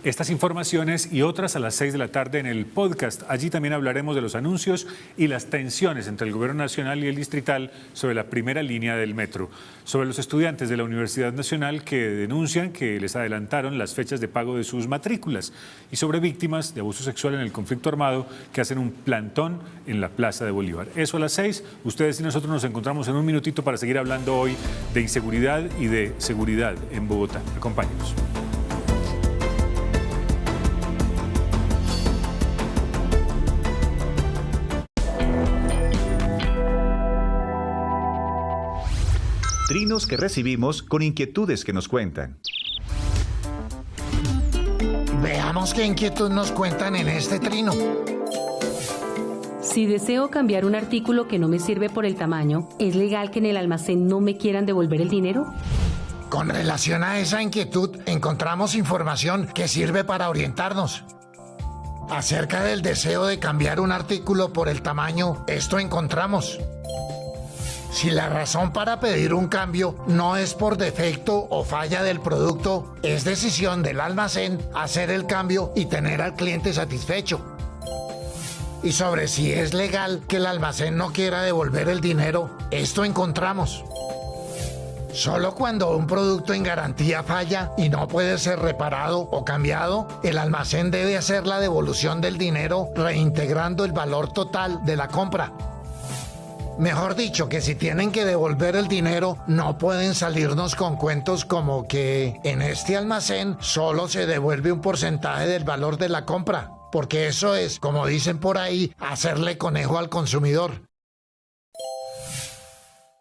Estas informaciones y otras a las 6 de la tarde en el podcast. Allí también hablaremos de los anuncios y las tensiones entre el gobierno nacional y el distrital sobre la primera línea del metro. Sobre los estudiantes de la Universidad Nacional que denuncian que les adelantaron las fechas de pago de sus matrículas. Y sobre víctimas de abuso sexual en el conflicto armado que hacen un plantón en la Plaza de Bolívar. Eso a las 6. Ustedes y nosotros nos encontramos en un minutito para seguir hablando hoy de inseguridad y de seguridad en Bogotá. Acompáñenos. Trinos que recibimos con inquietudes que nos cuentan. Veamos qué inquietud nos cuentan en este trino. Si deseo cambiar un artículo que no me sirve por el tamaño, ¿es legal que en el almacén no me quieran devolver el dinero? Con relación a esa inquietud, encontramos información que sirve para orientarnos. Acerca del deseo de cambiar un artículo por el tamaño, esto encontramos. Si la razón para pedir un cambio no es por defecto o falla del producto, es decisión del almacén hacer el cambio y tener al cliente satisfecho. Y sobre si es legal que el almacén no quiera devolver el dinero, esto encontramos. Solo cuando un producto en garantía falla y no puede ser reparado o cambiado, el almacén debe hacer la devolución del dinero reintegrando el valor total de la compra. Mejor dicho, que si tienen que devolver el dinero, no pueden salirnos con cuentos como que en este almacén solo se devuelve un porcentaje del valor de la compra, porque eso es, como dicen por ahí, hacerle conejo al consumidor.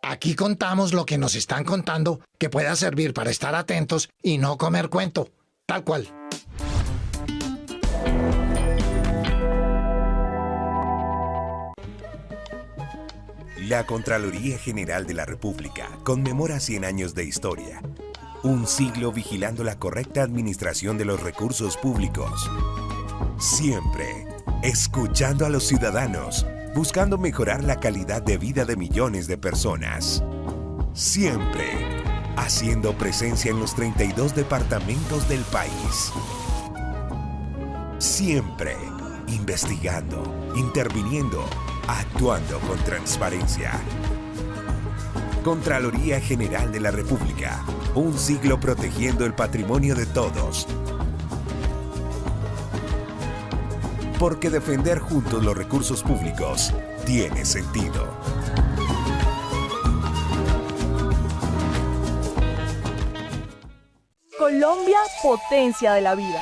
Aquí contamos lo que nos están contando que pueda servir para estar atentos y no comer cuento, tal cual. La Contraloría General de la República conmemora 100 años de historia. Un siglo vigilando la correcta administración de los recursos públicos. Siempre escuchando a los ciudadanos, buscando mejorar la calidad de vida de millones de personas. Siempre haciendo presencia en los 32 departamentos del país. Siempre investigando, interviniendo, actuando con transparencia. Contraloría General de la República. Un siglo protegiendo el patrimonio de todos. Porque defender juntos los recursos públicos tiene sentido. Colombia, potencia de la vida.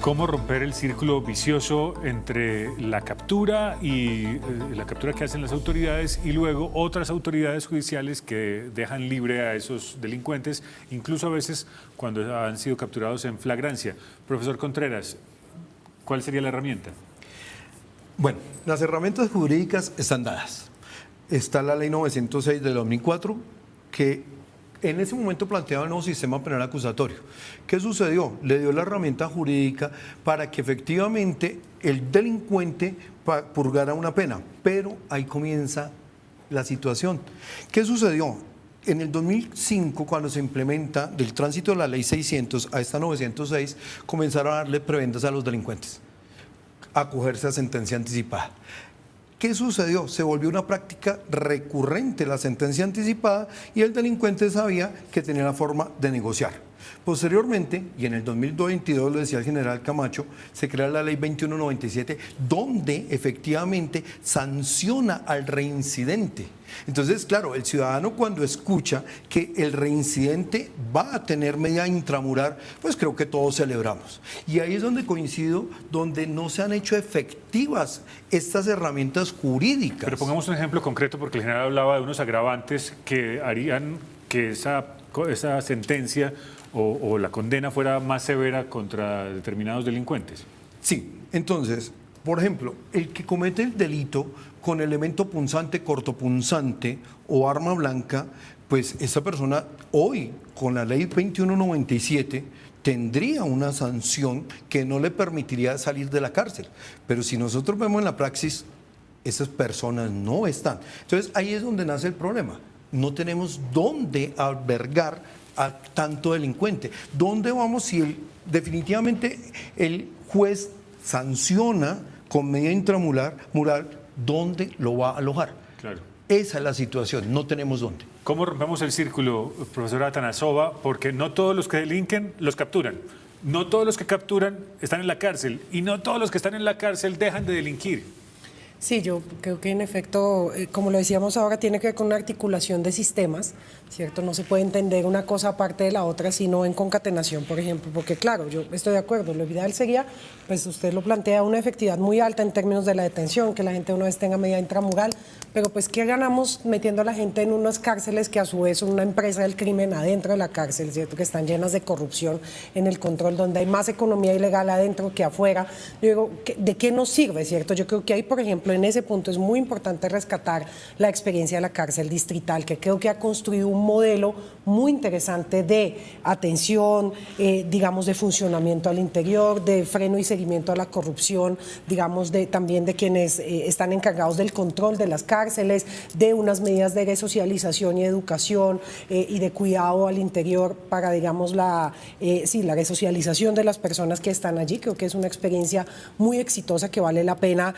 ¿Cómo romper el círculo vicioso entre la captura y la captura que hacen las autoridades y luego otras autoridades judiciales que dejan libre a esos delincuentes, incluso a veces cuando han sido capturados en flagrancia? Profesor Contreras, ¿cuál sería la herramienta? Bueno, las herramientas jurídicas están dadas. Está la ley 906 del 2004 que en ese momento planteaba el nuevo sistema penal acusatorio. ¿Qué sucedió? Le dio la herramienta jurídica para que efectivamente el delincuente purgara una pena, pero ahí comienza la situación. ¿Qué sucedió? En el 2005, cuando se implementa del tránsito de la ley 600 a esta 906, comenzaron a darle prebendas a los delincuentes, a acogerse a sentencia anticipada. ¿Qué sucedió? Se volvió una práctica recurrente la sentencia anticipada y el delincuente sabía que tenía la forma de negociar. Posteriormente, y en el 2022, lo decía el general Camacho, se crea la ley 2197, donde efectivamente sanciona al reincidente. Entonces, claro, el ciudadano cuando escucha que el reincidente va a tener medida intramural, pues creo que todos celebramos. Y ahí es donde coincido, donde no se han hecho efectivas estas herramientas jurídicas. Pero pongamos un ejemplo concreto, porque el general hablaba de unos agravantes que harían que esa sentencia o la condena fuera más severa contra determinados delincuentes. Sí, entonces, por ejemplo, el que comete el delito con elemento punzante, cortopunzante o arma blanca, pues esa persona hoy, con la ley 2197, tendría una sanción que no le permitiría salir de la cárcel. Pero si nosotros vemos en la praxis, esas personas no están. Entonces, ahí es donde nace el problema. No tenemos dónde albergar a tanto delincuente. ¿Dónde vamos si definitivamente el juez sanciona con medida intramural, dónde lo va a alojar? Claro. Esa es la situación, no tenemos dónde. ¿Cómo rompemos el círculo, profesora Atanasova? Porque no todos los que delinquen los capturan. No todos los que capturan están en la cárcel y no todos los que están en la cárcel dejan de delinquir. Sí, yo creo que en efecto, como lo decíamos ahora, tiene que ver con una articulación de sistemas, ¿cierto? No se puede entender una cosa aparte de la otra, sino en concatenación, por ejemplo, porque claro, yo estoy de acuerdo, lo ideal sería, pues usted lo plantea, una efectividad muy alta en términos de la detención, que la gente una vez tenga medida intramural, pero pues ¿qué ganamos metiendo a la gente en unas cárceles que a su vez son una empresa del crimen adentro de la cárcel, ¿cierto? Que están llenas de corrupción en el control, donde hay más economía ilegal adentro que afuera? Yo digo, ¿de qué nos sirve, cierto? Yo creo que ahí, por ejemplo, en ese punto es muy importante rescatar la experiencia de la cárcel distrital, que creo que ha construido un modelo muy interesante de atención, digamos, de funcionamiento al interior, de freno y seguimiento a la corrupción, digamos, también de quienes están encargados del control de las cárceles, de unas medidas de resocialización y educación y de cuidado al interior para, digamos, la resocialización de las personas que están allí. Creo que es una experiencia muy exitosa que vale la pena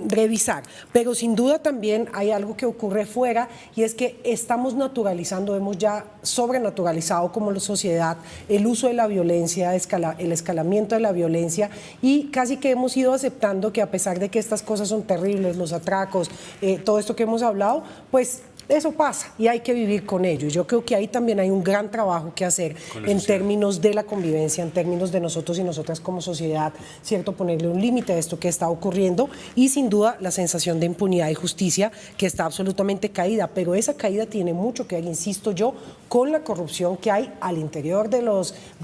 revisar. Pero sin duda también hay algo que ocurre fuera, y es que estamos naturalizando, hemos ya sobrenaturalizado como sociedad el uso de la violencia, el escalamiento de la violencia, y casi que hemos ido aceptando que a pesar de que estas cosas son terribles, los atracos, todo esto que hemos hablado, pues eso pasa y hay que vivir con ello. Yo creo que ahí también hay un gran trabajo que hacer en términos de la convivencia, en términos de nosotros y nosotras como sociedad, ¿cierto? Ponerle un límite a esto que está ocurriendo, y sin duda la sensación de impunidad y justicia que está absolutamente caída, pero esa caída tiene mucho que ver, insisto yo, con la corrupción que hay al interior de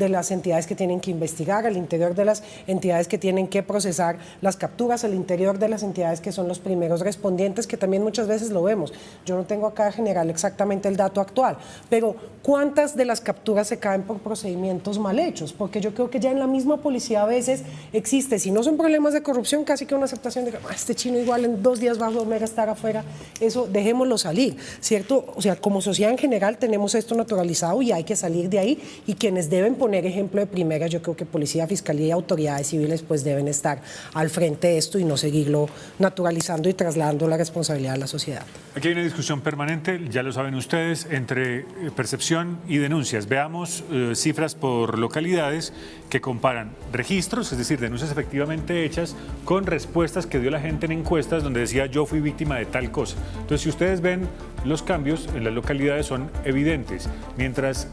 las entidades que tienen que investigar, al interior de las entidades que tienen que procesar las capturas, al interior de las entidades que son los primeros respondientes, que también muchas veces lo vemos. Yo no tengo acá general exactamente el dato actual, pero ¿cuántas de las capturas se caen por procedimientos mal hechos? Porque yo creo que ya en la misma policía a veces existe, si no son problemas de corrupción, casi que una aceptación de que este chino igual en 2 días va a volver a estar afuera, eso dejémoslo salir, ¿cierto? O sea, como sociedad en general tenemos esto naturalizado y hay que salir de ahí, y quienes deben poner ejemplo de primera, yo creo que policía, fiscalía y autoridades civiles pues deben estar al frente de esto y no seguirlo naturalizando y trasladando la responsabilidad a la sociedad. Aquí hay una discusión permanente, ya lo saben ustedes, entre percepción y denuncias. Veamos cifras por localidades que comparan registros, es decir, denuncias efectivamente hechas, con respuestas que dio la gente en encuestas donde decía yo fui víctima de tal cosa. Entonces, si ustedes ven, los cambios en las localidades son evidentes. Mientras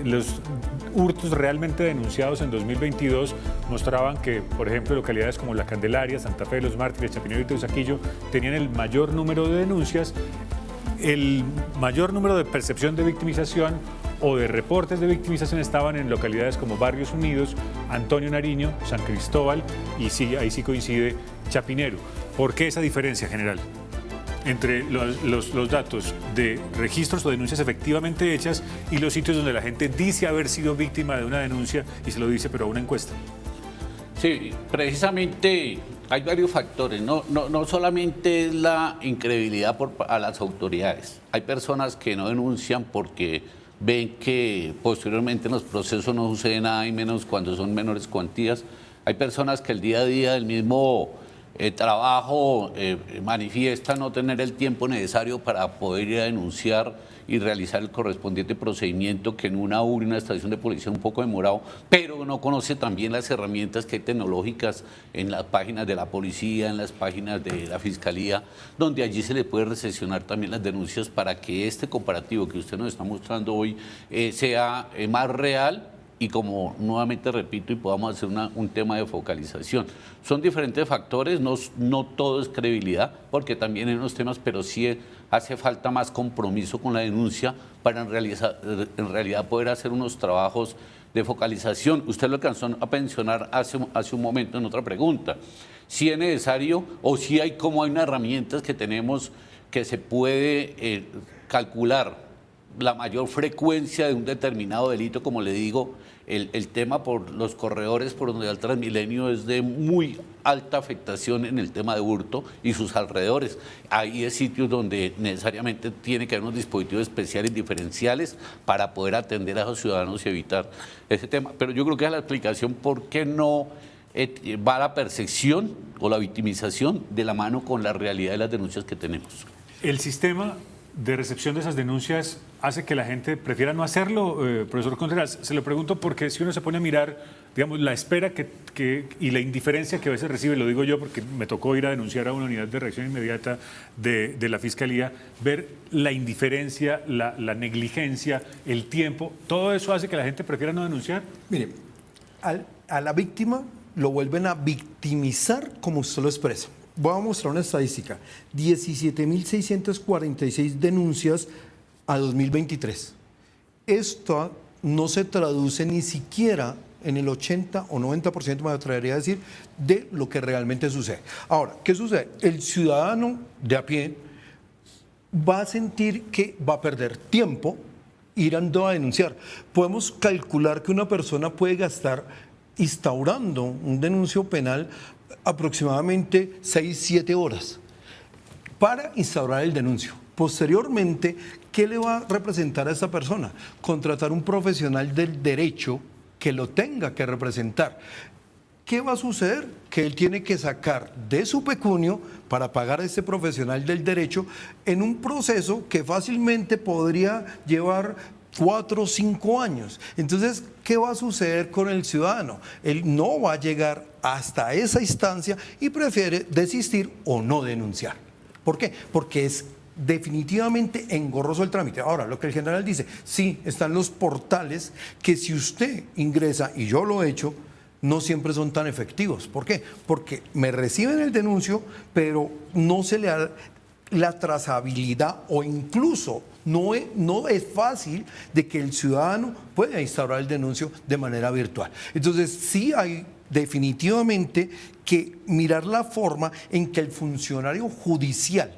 los hurtos realmente denunciados en 2022 mostraban que, por ejemplo, localidades como La Candelaria, Santa Fe de los Mártires, Chapinero y Teusaquillo tenían el mayor número de denuncias, el mayor número de percepción de victimización o de reportes de victimización estaban en localidades como Barrios Unidos, Antonio Nariño, San Cristóbal y sí, ahí sí coincide Chapinero. ¿Por qué esa diferencia, general, entre los datos de registros o denuncias efectivamente hechas y los sitios donde la gente dice haber sido víctima de una denuncia y se lo dice pero a una encuesta? Sí, precisamente hay varios factores, no solamente es la incredibilidad a las autoridades. Hay personas que no denuncian porque ven que posteriormente en los procesos no sucede nada, y menos cuando son menores cuantías. Hay personas que el día a día del mismo trabajo manifiesta no tener el tiempo necesario para poder ir a denunciar y realizar el correspondiente procedimiento, que en una estación de policía es un poco demorado, pero no conoce también las herramientas que hay tecnológicas en las páginas de la policía, en las páginas de la fiscalía, donde allí se le puede recepcionar también las denuncias para que este comparativo que usted nos está mostrando hoy sea más real. Y como nuevamente repito, y podamos hacer un tema de focalización. Son diferentes factores, no todo es credibilidad, porque también hay unos temas, pero sí hace falta más compromiso con la denuncia para en realidad poder hacer unos trabajos de focalización. Usted lo alcanzó a mencionar hace un momento en otra pregunta. Si es necesario o si hay unas herramientas que tenemos que se puede calcular la mayor frecuencia de un determinado delito, como le digo, el tema por los corredores por donde va el Transmilenio es de muy alta afectación en el tema de hurto y sus alrededores. Ahí es sitios donde necesariamente tiene que haber unos dispositivos especiales diferenciales para poder atender a esos ciudadanos y evitar ese tema. Pero yo creo que es la explicación por qué no va la percepción o la victimización de la mano con la realidad de las denuncias que tenemos. El sistema de recepción de esas denuncias hace que la gente prefiera no hacerlo, profesor Contreras? Se lo pregunto porque si uno se pone a mirar, digamos, la espera y la indiferencia que a veces recibe, lo digo yo porque me tocó ir a denunciar a una unidad de reacción inmediata de la Fiscalía, ver la indiferencia, la negligencia, el tiempo, todo eso hace que la gente prefiera no denunciar. Mire, a la víctima lo vuelven a victimizar como usted lo expresa. Voy a mostrar una estadística, 17.646 denuncias a 2023. Esto no se traduce ni siquiera en el 80 o 90%, me atrevería a decir, de lo que realmente sucede. Ahora, ¿qué sucede? El ciudadano de a pie va a sentir que va a perder tiempo irando a denunciar. Podemos calcular que una persona puede gastar instaurando un denuncio penal aproximadamente 6-7 horas para instaurar el denuncio. Posteriormente, ¿qué le va a representar a esta persona? Contratar un profesional del derecho que lo tenga que representar. ¿Qué va a suceder? Que él tiene que sacar de su pecunio para pagar a este profesional del derecho en un proceso que fácilmente podría llevar 4 o 5 años. Entonces, ¿qué va a suceder con el ciudadano? Él no va a llegar hasta esa instancia y prefiere desistir o no denunciar. ¿Por qué? Porque es definitivamente engorroso el trámite. Ahora, lo que el general dice, sí, están los portales que si usted ingresa, y yo lo he hecho, no siempre son tan efectivos. ¿Por qué? Porque me reciben el denuncio, pero no se le da la trazabilidad o incluso no es fácil de que el ciudadano pueda instaurar el denuncio de manera virtual. Entonces, sí hay definitivamente que mirar la forma en que el funcionario judicial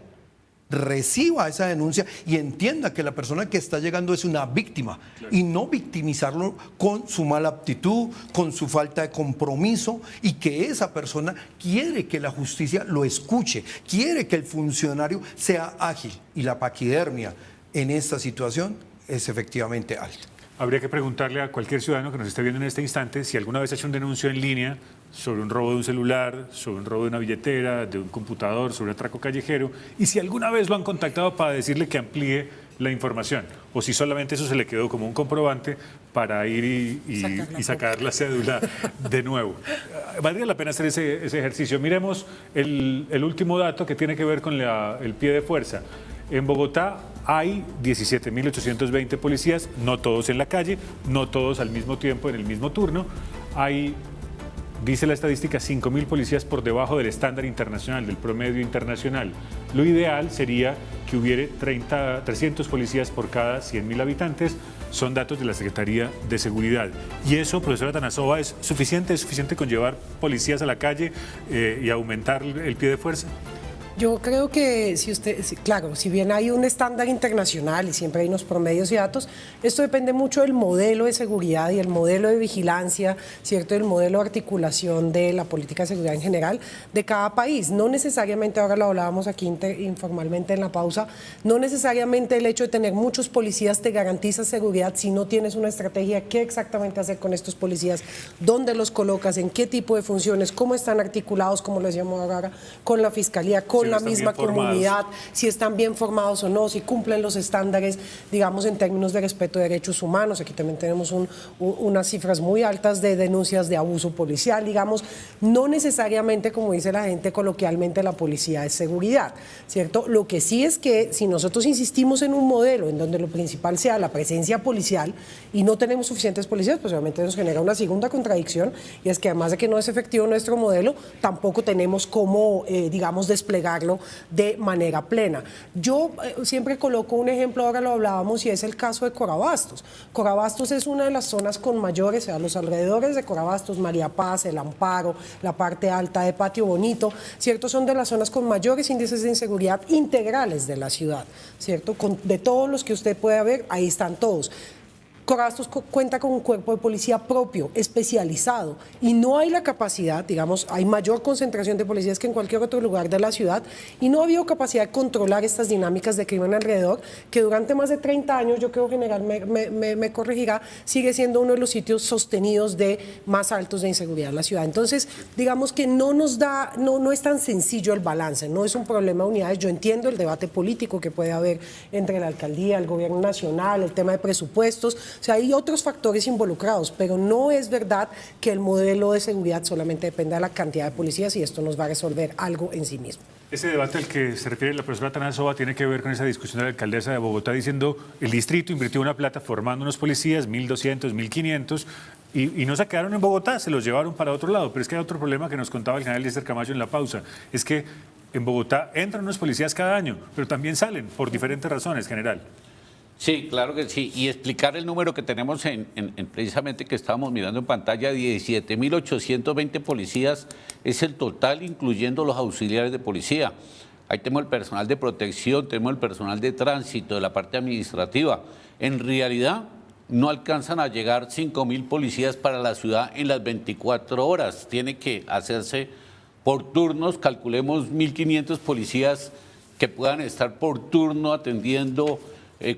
reciba esa denuncia y entienda que la persona que está llegando es una víctima, claro, y no victimizarlo con su mala actitud, con su falta de compromiso, y que esa persona quiere que la justicia lo escuche, quiere que el funcionario sea ágil, y la paquidermia en esta situación es efectivamente alta. Habría que preguntarle a cualquier ciudadano que nos esté viendo en este instante si alguna vez ha hecho un denuncio en línea sobre un robo de un celular, sobre un robo de una billetera, de un computador, sobre un atraco callejero, y si alguna vez lo han contactado para decirle que amplíe la información, o si solamente eso se le quedó como un comprobante para ir y sacar la cédula de nuevo. Valdría la pena hacer ese ejercicio. Miremos el último dato que tiene que ver con el pie de fuerza. En Bogotá hay 17.820 policías, no todos en la calle, no todos al mismo tiempo en el mismo turno. Hay, dice la estadística, 5.000 policías por debajo del estándar internacional, del promedio internacional. Lo ideal sería que hubiera 300 policías por cada 100.000 habitantes. Son datos de la Secretaría de Seguridad. ¿Y eso, profesora Tanasova, es suficiente? ¿Es suficiente con llevar policías a la calle y aumentar el pie de fuerza? Yo creo que claro, si bien hay un estándar internacional y siempre hay unos promedios y datos, esto depende mucho del modelo de seguridad y el modelo de vigilancia, ¿cierto? El modelo de articulación de la política de seguridad en general de cada país. No necesariamente, ahora lo hablábamos aquí informalmente en la pausa, no necesariamente el hecho de tener muchos policías te garantiza seguridad si no tienes una estrategia, qué exactamente hacer con estos policías, dónde los colocas, en qué tipo de funciones, cómo están articulados, como lo decíamos ahora, con la Fiscalía, con la misma comunidad, si están bien formados o no, si cumplen los estándares, digamos, en términos de respeto de derechos humanos. Aquí también tenemos unas cifras muy altas de denuncias de abuso policial, digamos. No necesariamente, como dice la gente coloquialmente, la policía es seguridad, ¿cierto? Lo que sí es que si nosotros insistimos en un modelo en donde lo principal sea la presencia policial y no tenemos suficientes policías, pues obviamente nos genera una segunda contradicción, y es que además de que no es efectivo nuestro modelo, tampoco tenemos cómo, digamos, desplegar de manera plena. Yo siempre coloco un ejemplo, ahora lo hablábamos, y es el caso de Corabastos. Corabastos es una de las zonas con mayores, o sea, los alrededores de Corabastos, María Paz, El Amparo, la parte alta de Patio Bonito, ¿cierto? Son de las zonas con mayores índices de inseguridad integrales de la ciudad, ¿cierto? De todos los que usted pueda ver, ahí están todos. Corabastos cuenta con un cuerpo de policía propio, especializado, y no hay la capacidad, digamos, hay mayor concentración de policías que en cualquier otro lugar de la ciudad, y no ha habido capacidad de controlar estas dinámicas de crimen alrededor, que durante más de 30 años, yo creo que General me corregirá, sigue siendo uno de los sitios sostenidos de más altos de inseguridad en la ciudad. Entonces, digamos que no es tan sencillo el balance, no es un problema de unidades. Yo entiendo el debate político que puede haber entre la alcaldía, el gobierno nacional, el tema de presupuestos, o sea, hay otros factores involucrados, pero no es verdad que el modelo de seguridad solamente dependa de la cantidad de policías y esto nos va a resolver algo en sí mismo. Ese debate al que se refiere la profesora Atanasova tiene que ver con esa discusión de la alcaldesa de Bogotá diciendo el distrito invirtió una plata formando unos policías, 1.200, 1.500, y no se quedaron en Bogotá, se los llevaron para otro lado. Pero es que hay otro problema que nos contaba el general Eliezer Camacho en la pausa, es que en Bogotá entran unos policías cada año, pero también salen por diferentes razones, general. Sí, claro que sí. Y explicar el número que tenemos precisamente que estábamos mirando en pantalla, 17.820 policías es el total, incluyendo los auxiliares de policía. Ahí tenemos el personal de protección, tenemos el personal de tránsito, de la parte administrativa. En realidad no alcanzan a llegar 5.000 policías para la ciudad en las 24 horas. Tiene que hacerse por turnos, calculemos 1.500 policías que puedan estar por turno atendiendo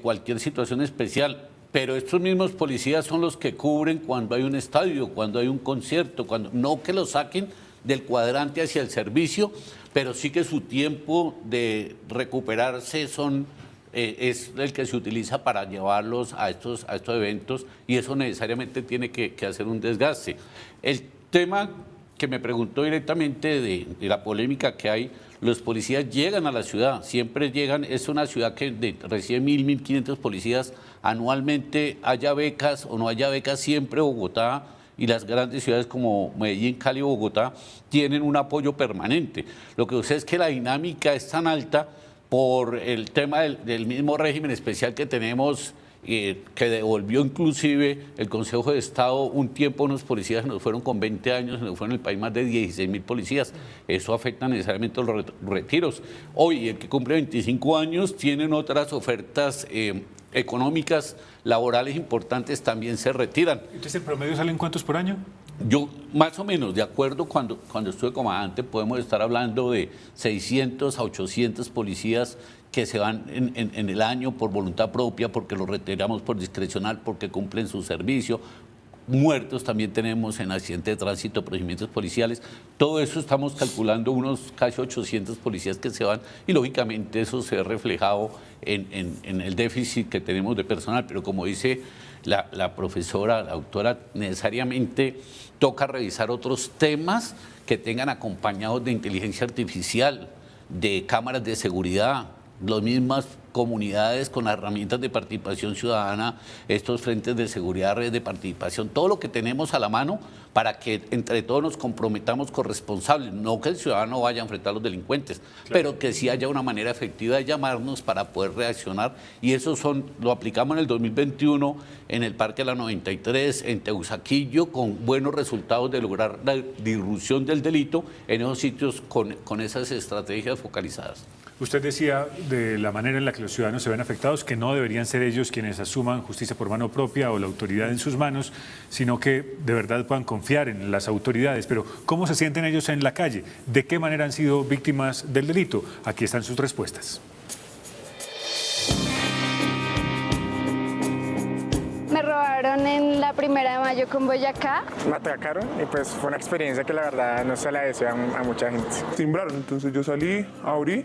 cualquier situación especial, pero estos mismos policías son los que cubren cuando hay un estadio, cuando hay un concierto, no que los saquen del cuadrante hacia el servicio, pero sí que su tiempo de recuperarse es el que se utiliza para llevarlos a estos eventos, y eso necesariamente tiene que hacer un desgaste. El tema que me preguntó directamente de la polémica que hay, los policías llegan a la ciudad, siempre llegan, es una ciudad que recibe 1.500 policías anualmente, haya becas o no haya becas, siempre Bogotá y las grandes ciudades como Medellín, Cali, Bogotá tienen un apoyo permanente. Lo que sucede es que la dinámica es tan alta por el tema del mismo régimen especial que tenemos, que devolvió inclusive el Consejo de Estado un tiempo a unos policías que nos fueron con 20 años, nos fueron en el país más de 16.000 policías. Eso afecta necesariamente los retiros. Hoy, el que cumple 25 años, tienen otras ofertas económicas, laborales importantes, también se retiran. Entonces, ¿el promedio salen cuántos por año? Yo, más o menos, de acuerdo, cuando estuve comandante, podemos estar hablando de 600 a 800 policías que se van en el año por voluntad propia, porque los retiramos por discrecional, porque cumplen su servicio. Muertos también tenemos en accidente de tránsito, procedimientos policiales. Todo eso estamos calculando unos casi 800 policías que se van, y lógicamente eso se ve reflejado en el déficit que tenemos de personal. Pero como dice la profesora, la doctora, necesariamente toca revisar otros temas que tengan acompañados de inteligencia artificial, de cámaras de seguridad, las mismas comunidades con las herramientas de participación ciudadana, estos frentes de seguridad, redes de participación, todo lo que tenemos a la mano para que entre todos nos comprometamos corresponsables, no que el ciudadano vaya a enfrentar a los delincuentes, claro, pero que sí haya una manera efectiva de llamarnos para poder reaccionar, y eso lo aplicamos en el 2021 en el Parque de la 93, en Teusaquillo, con buenos resultados de lograr la disrupción del delito en esos sitios con esas estrategias focalizadas. Usted decía de la manera en la que los ciudadanos se ven afectados, que no deberían ser ellos quienes asuman justicia por mano propia o la autoridad en sus manos, sino que de verdad puedan confiar en las autoridades. Pero ¿cómo se sienten ellos en la calle? ¿De qué manera han sido víctimas del delito? Aquí están sus respuestas. Me robaron en la 1 de mayo con Boyacá. Me atracaron y pues fue una experiencia que la verdad no se la deseo a mucha gente. Timbraron, entonces yo salí, abrí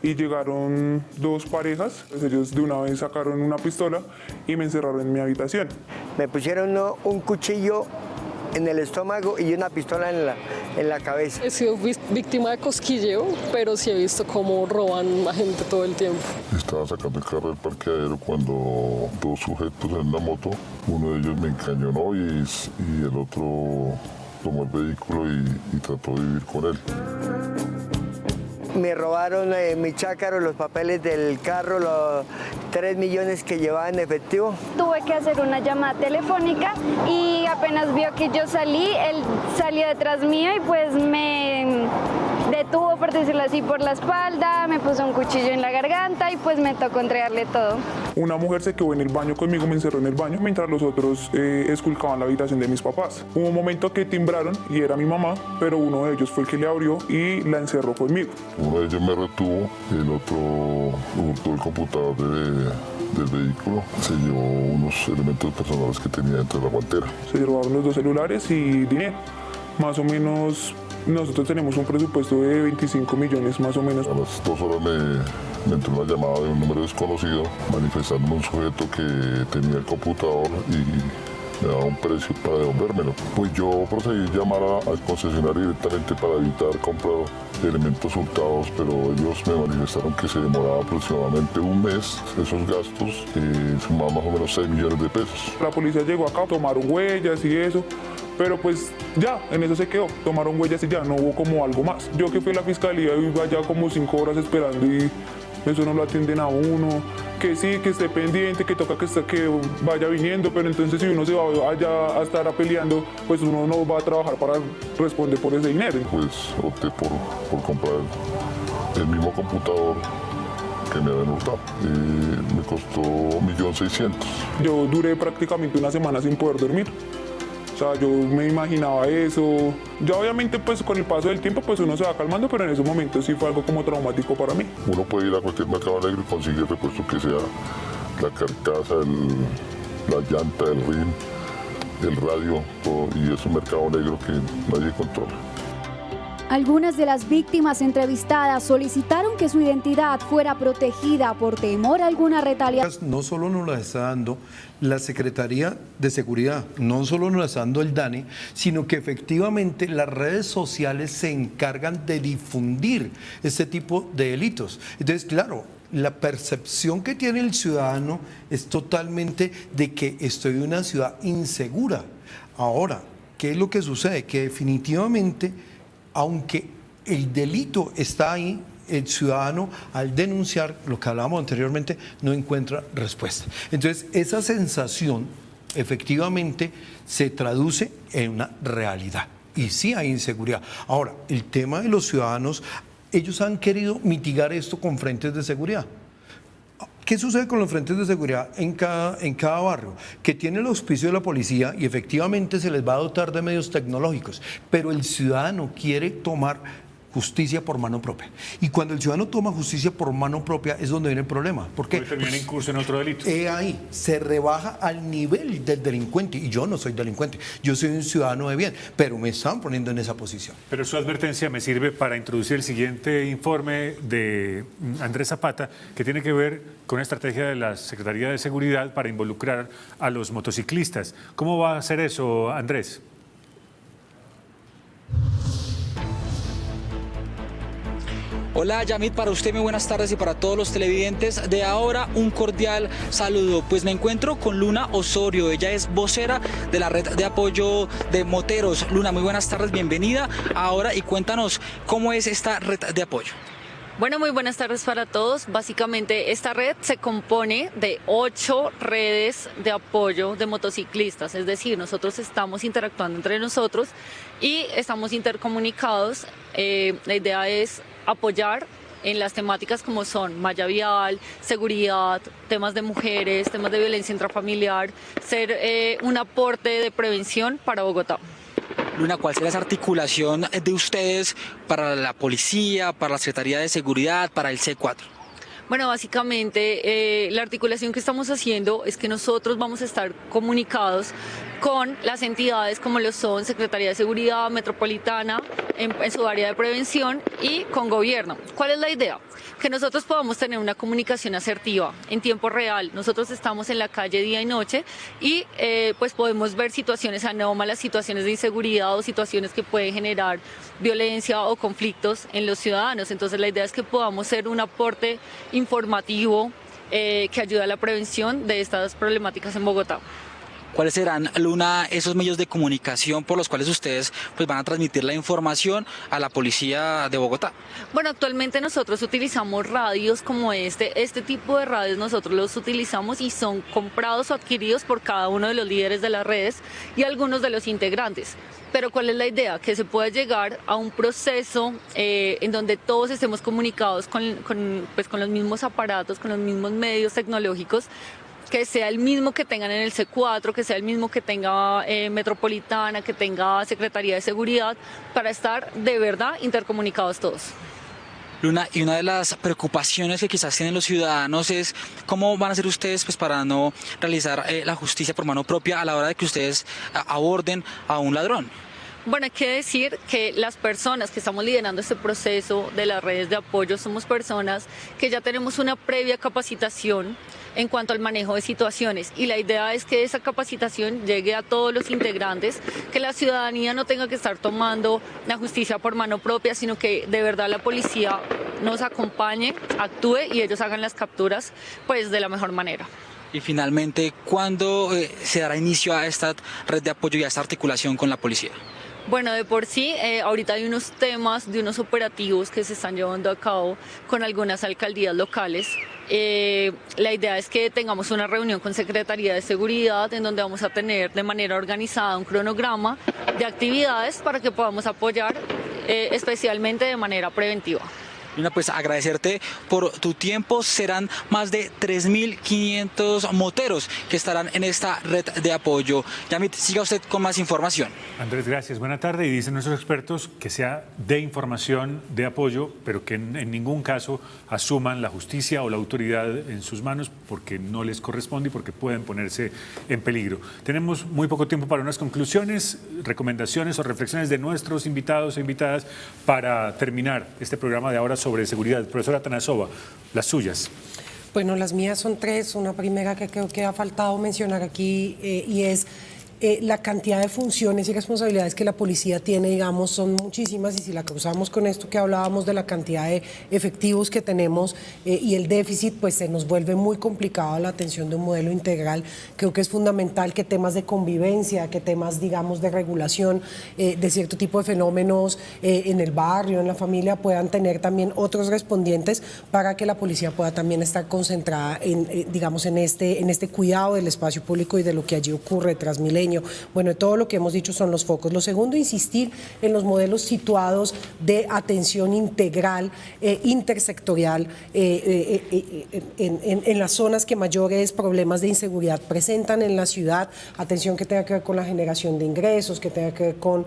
y llegaron dos parejas. Ellos de una vez sacaron una pistola y me encerraron en mi habitación. Me pusieron un cuchillo en el estómago y una pistola en la cabeza. He sido víctima de cosquilleo, pero sí he visto cómo roban a gente todo el tiempo. Estaba sacando el carro del parqueadero cuando dos sujetos en una moto, uno de ellos me encañonó y el otro tomó el vehículo y trató de vivir con él. Me robaron mi chácaro, los papeles del carro, los 3 millones que llevaba en efectivo. Tuve que hacer una llamada telefónica y apenas vio que yo salí, él salió detrás mío y pues me retuvo, por decirlo así, por la espalda, me puso un cuchillo en la garganta y pues me tocó entregarle todo. Una mujer se quedó en el baño conmigo, me encerró en el baño mientras los otros esculcaban la habitación de mis papás. Hubo un momento que timbraron y era mi mamá, pero uno de ellos fue el que le abrió y la encerró conmigo. Uno de ellos me retuvo, el otro hurtó el computador del vehículo, se llevó unos elementos personales que tenía dentro de la guantera. Se robaron los 2 celulares y dinero. Más o menos, nosotros tenemos un presupuesto de 25 millones más o menos. A las 2 horas me entró una llamada de un número desconocido manifestándome un sujeto que tenía el computador y me daba un precio para devolvérmelo. Pues yo procedí a llamar al concesionario directamente para evitar comprar elementos hurtados, pero ellos me manifestaron que se demoraba aproximadamente un mes esos gastos, sumaban más o menos 6 millones de pesos. La policía llegó acá, tomaron huellas y eso, pero pues ya, en eso se quedó, tomaron huellas y ya, no hubo como algo más. Yo que fui a la fiscalía y iba ya como 5 horas esperando y eso no lo atienden a uno, que sí, que esté pendiente, que toca que vaya viniendo, pero entonces si uno se va allá a estar peleando, pues uno no va a trabajar para responder por ese dinero. Pues opté por comprar el mismo computador que me habían hurtado. Me costó 1.600.000. Yo duré prácticamente una semana sin poder dormir. O sea, yo me imaginaba eso. Ya obviamente pues con el paso del tiempo pues uno se va calmando, pero en ese momento sí fue algo como traumático para mí. Uno puede ir a cualquier mercado negro y conseguir el repuesto que sea, la carcasa, la llanta, el rin, el radio, todo, y es un mercado negro que nadie controla. Algunas de las víctimas entrevistadas solicitaron que su identidad fuera protegida por temor a alguna retaliación. No solo nos la está dando la Secretaría de Seguridad, no solo nos la está dando el DANE, sino que efectivamente las redes sociales se encargan de difundir este tipo de delitos. Entonces, claro, la percepción que tiene el ciudadano es totalmente de que estoy en una ciudad insegura. Ahora, ¿qué es lo que sucede? Que definitivamente, aunque el delito está ahí, el ciudadano al denunciar, lo que hablábamos anteriormente, no encuentra respuesta. Entonces, esa sensación efectivamente se traduce en una realidad. Y sí hay inseguridad. Ahora, el tema de los ciudadanos, ellos han querido mitigar esto con frentes de seguridad. ¿Qué sucede con los frentes de seguridad en cada barrio? Que tiene el auspicio de la policía y efectivamente se les va a dotar de medios tecnológicos, pero el ciudadano quiere tomar justicia por mano propia. Y cuando el ciudadano toma justicia por mano propia es donde viene el problema. ¿Por qué? Porque termina incurso en otro delito. Ahí se rebaja al nivel del delincuente. Y yo no soy delincuente, yo soy un ciudadano de bien, pero me están poniendo en esa posición. Pero su advertencia me sirve para introducir el siguiente informe de Andrés Zapata, que tiene que ver con una estrategia de la Secretaría de Seguridad para involucrar a los motociclistas. ¿Cómo va a hacer eso, Andrés? Hola Yamit, para usted muy buenas tardes y para todos los televidentes de Ahora un cordial saludo. Pues me encuentro con Luna Osorio, ella es vocera de la red de apoyo de moteros. Luna, muy buenas tardes, bienvenida a Ahora y cuéntanos cómo es esta red de apoyo. Bueno, muy buenas tardes para todos. Básicamente esta red se compone de 8 redes de apoyo de motociclistas, es decir, nosotros estamos interactuando entre nosotros y estamos intercomunicados. La idea es apoyar en las temáticas como son malla vial, seguridad, temas de mujeres, temas de violencia intrafamiliar, ser un aporte de prevención para Bogotá. Luna, ¿cuál será esa articulación de ustedes para la policía, para la Secretaría de Seguridad, para el C4? Bueno, básicamente la articulación que estamos haciendo es que nosotros vamos a estar comunicados con las entidades como lo son Secretaría de Seguridad Metropolitana en su área de prevención y con gobierno. ¿Cuál es la idea? Que nosotros podamos tener una comunicación asertiva en tiempo real. Nosotros estamos en la calle día y noche y pues podemos ver situaciones anómalas, situaciones de inseguridad o situaciones que pueden generar violencia o conflictos en los ciudadanos. Entonces la idea es que podamos ser un aporte informativo que ayude a la prevención de estas problemáticas en Bogotá. ¿Cuáles serán, Luna, esos medios de comunicación por los cuales ustedes pues, van a transmitir la información a la policía de Bogotá? Bueno, actualmente nosotros utilizamos radios como este tipo de radios nosotros los utilizamos y son comprados o adquiridos por cada uno de los líderes de las redes y algunos de los integrantes. Pero ¿cuál es la idea? Que se pueda llegar a un proceso en donde todos estemos comunicados con los mismos aparatos, con los mismos medios tecnológicos, que sea el mismo que tengan en el C4, que sea el mismo que tenga Metropolitana, que tenga Secretaría de Seguridad, para estar de verdad intercomunicados todos. Luna, y una de las preocupaciones que quizás tienen los ciudadanos es cómo van a hacer ustedes pues, para no realizar la justicia por mano propia a la hora de que ustedes aborden a un ladrón. Bueno, hay que decir que las personas que estamos liderando este proceso de las redes de apoyo somos personas que ya tenemos una previa capacitación en cuanto al manejo de situaciones y la idea es que esa capacitación llegue a todos los integrantes, que la ciudadanía no tenga que estar tomando la justicia por mano propia, sino que de verdad la policía nos acompañe, actúe y ellos hagan las capturas pues de la mejor manera. Y finalmente, ¿cuándo se dará inicio a esta red de apoyo y a esta articulación con la policía? Bueno, de por sí, ahorita hay unos temas de unos operativos que se están llevando a cabo con algunas alcaldías locales. La idea es que tengamos una reunión con Secretaría de Seguridad en donde vamos a tener de manera organizada un cronograma de actividades para que podamos apoyar especialmente de manera preventiva. Luna, pues agradecerte por tu tiempo. Serán más de 3.500 moteros que estarán en esta red de apoyo. Yamit, siga usted con más información. Andrés, gracias. Buena tarde. Y dicen nuestros expertos que sea de información, de apoyo, pero que en ningún caso asuman la justicia o la autoridad en sus manos porque no les corresponde y porque pueden ponerse en peligro. Tenemos muy poco tiempo para unas conclusiones, recomendaciones o reflexiones de nuestros invitados e invitadas para terminar este programa de ahora sobre seguridad. Profesora Atanasova, las suyas. Bueno, las mías son tres. Una primera que creo que ha faltado mencionar aquí y es la cantidad de funciones y responsabilidades que la policía tiene, digamos, son muchísimas y si la cruzamos con esto que hablábamos de la cantidad de efectivos que tenemos y el déficit, pues se nos vuelve muy complicada la atención de un modelo integral. Creo que es fundamental que temas de convivencia, que temas, digamos, de regulación de cierto tipo de fenómenos en el barrio, en la familia, puedan tener también otros respondientes para que la policía pueda también estar concentrada en, digamos, en este cuidado del espacio público y de lo que allí ocurre tras milenio. Bueno, todo lo que hemos dicho son los focos. Lo segundo, insistir en los modelos situados de atención integral, intersectorial, en las zonas que mayores problemas de inseguridad presentan en la ciudad, atención que tenga que ver con la generación de ingresos, que tenga que ver con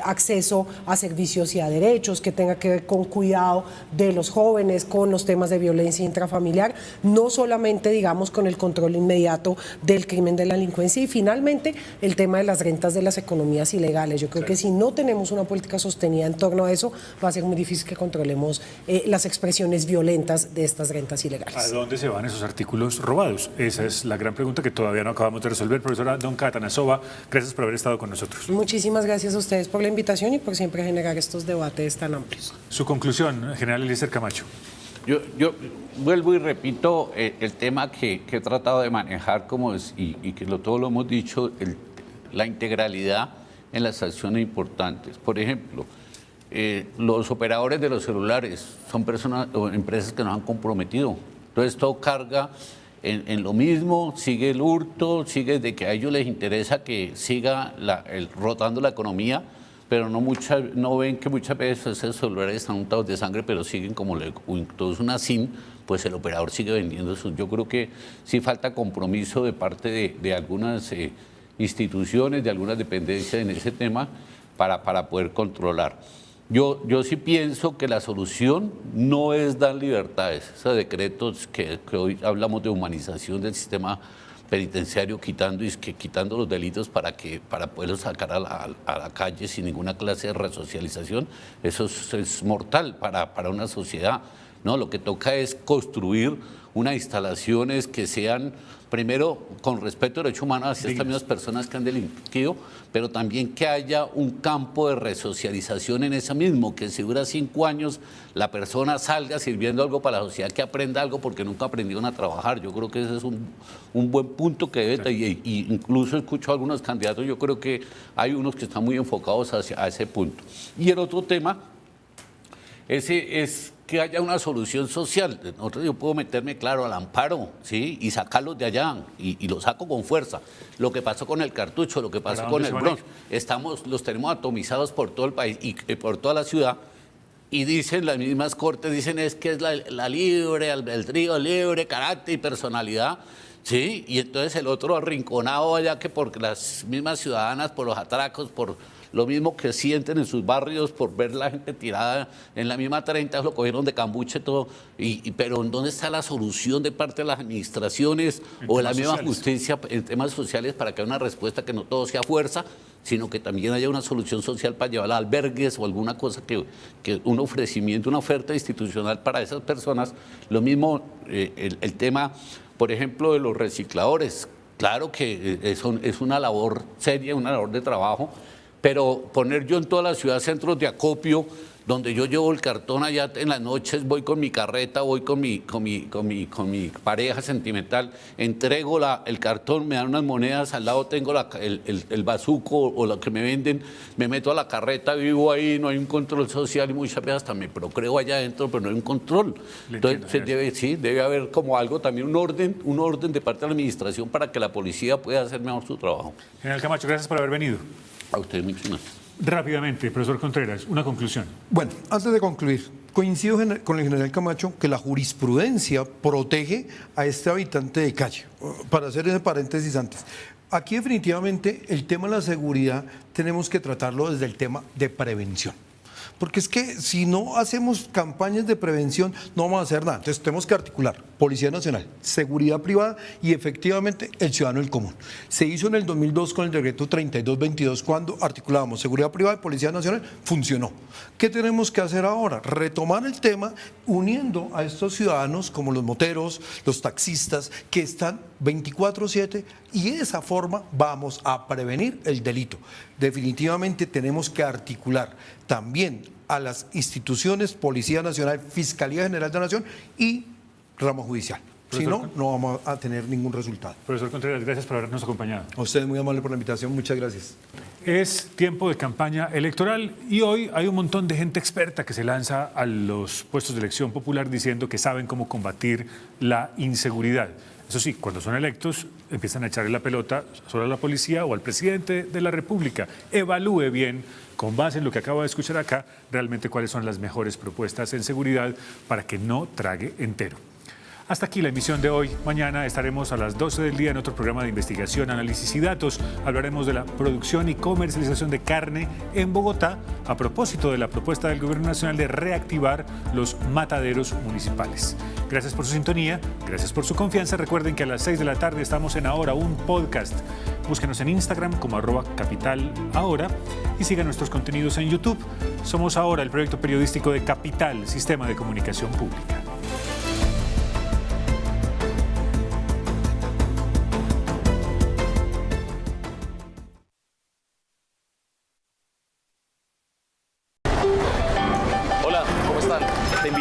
acceso a servicios y a derechos, que tenga que ver con cuidado de los jóvenes, con los temas de violencia intrafamiliar, no solamente, digamos, con el control inmediato del crimen, de la delincuencia y finalmente el tema de las rentas de las economías ilegales. Yo creo que si no tenemos una política sostenida en torno a eso, va a ser muy difícil que controlemos las expresiones violentas de estas rentas ilegales. ¿A dónde se van esos artículos robados? Esa es la gran pregunta que todavía no acabamos de resolver. Profesora Donka Atanasova, gracias por haber estado con nosotros. Muchísimas gracias a ustedes por la invitación y por siempre generar estos debates tan amplios. Su conclusión, general Eliezer Camacho. Yo vuelvo y repito el tema que he tratado de manejar y que todos lo hemos dicho, la integralidad en las acciones importantes. Por ejemplo, los operadores de los celulares son personas o empresas que nos han comprometido. Entonces todo carga en lo mismo, sigue el hurto, sigue de que a ellos les interesa que siga rotando la economía, pero no ven que muchas veces esos celulares están untados de sangre, pero siguen como entonces una SIM, pues el operador sigue vendiendo eso. Yo creo que sí falta compromiso de parte de algunas instituciones, de algunas dependencias en ese tema para poder controlar. Yo sí pienso que la solución no es dar libertades, esos decretos que hoy hablamos de humanización del sistema penitenciario, quitando los delitos para poderlos sacar a la calle sin ninguna clase de resocialización, eso es mortal para una sociedad. No, lo que toca es construir unas instalaciones que sean, primero, con respeto al derecho humano hacia estas mismas personas que han delinquido, pero también que haya un campo de resocialización en ese mismo, que si dura 5 años la persona salga sirviendo algo para la sociedad, que aprenda algo porque nunca aprendieron a trabajar. Yo creo que ese es un buen punto que debe, y incluso escucho a algunos candidatos, yo creo que hay unos que están muy enfocados a ese punto. Y el otro tema, ese es que haya una solución social. Yo puedo meterme, claro, al amparo, ¿sí? Y sacarlos de allá, y los saco con fuerza. Lo que pasó con el cartucho, lo que pasó con el Bronx, los tenemos atomizados por todo el país y por toda la ciudad, y dicen, las mismas cortes dicen es que es la libre, albedrío, libre, carácter y personalidad, ¿sí? Y entonces el otro arrinconado allá, que por las mismas ciudadanas, por los atracos, por lo mismo que sienten en sus barrios por ver la gente tirada en la misma 30, lo cogieron de cambuche todo. Pero ¿dónde está la solución de parte de las administraciones o de la misma justicia en temas sociales para que haya una respuesta que no todo sea fuerza, sino que también haya una solución social para llevar a albergues o alguna cosa que un ofrecimiento, una oferta institucional para esas personas? Lo mismo el tema, por ejemplo, de los recicladores. Claro que es una labor seria, una labor de trabajo, pero poner yo en toda la ciudad centros de acopio, donde yo llevo el cartón allá en las noches, voy con mi carreta, voy con mi pareja sentimental, entrego el cartón, me dan unas monedas, al lado tengo el bazuco o lo que me venden, me meto a la carreta, vivo ahí, no hay un control social y muchas veces hasta me procreo allá adentro, pero no hay un control. Entonces debe haber como algo también, un orden de parte de la administración para que la policía pueda hacer mejor su trabajo. General Camacho, gracias por haber venido. A usted, muchas gracias. Rápidamente, profesor Contreras, una conclusión. Bueno, antes de concluir, coincido con el general Camacho que la jurisprudencia protege a este habitante de calle. Para hacer ese paréntesis antes, aquí definitivamente el tema de la seguridad tenemos que tratarlo desde el tema de prevención. Porque es que si no hacemos campañas de prevención no vamos a hacer nada. Entonces tenemos que articular Policía Nacional, Seguridad Privada y efectivamente el ciudadano del común. Se hizo en el 2002 con el decreto 3222 cuando articulábamos Seguridad Privada y Policía Nacional, funcionó. ¿Qué tenemos que hacer ahora? Retomar el tema uniendo a estos ciudadanos como los moteros, los taxistas que están 24/7 y de esa forma vamos a prevenir el delito. Definitivamente tenemos que articular también a las instituciones, Policía Nacional, Fiscalía General de la Nación y ramo judicial. Si no, no vamos a tener ningún resultado. Profesor Contreras, gracias por habernos acompañado. A ustedes muy amable por la invitación, muchas gracias. Es tiempo de campaña electoral y hoy hay un montón de gente experta que se lanza a los puestos de elección popular diciendo que saben cómo combatir la inseguridad. Eso sí, cuando son electos empiezan a echarle la pelota solo a la policía o al presidente de la República. Evalúe bien, con base en lo que acabo de escuchar acá, realmente cuáles son las mejores propuestas en seguridad para que no trague entero. Hasta aquí la emisión de hoy. Mañana estaremos a las 12 del día en otro programa de investigación, análisis y datos. Hablaremos de la producción y comercialización de carne en Bogotá a propósito de la propuesta del Gobierno Nacional de reactivar los mataderos municipales. Gracias por su sintonía, gracias por su confianza. Recuerden que a las 6 de la tarde estamos en Ahora, un podcast. Búsquenos en Instagram como @capitalahora y sigan nuestros contenidos en YouTube. Somos Ahora, el proyecto periodístico de Capital, Sistema de Comunicación Pública.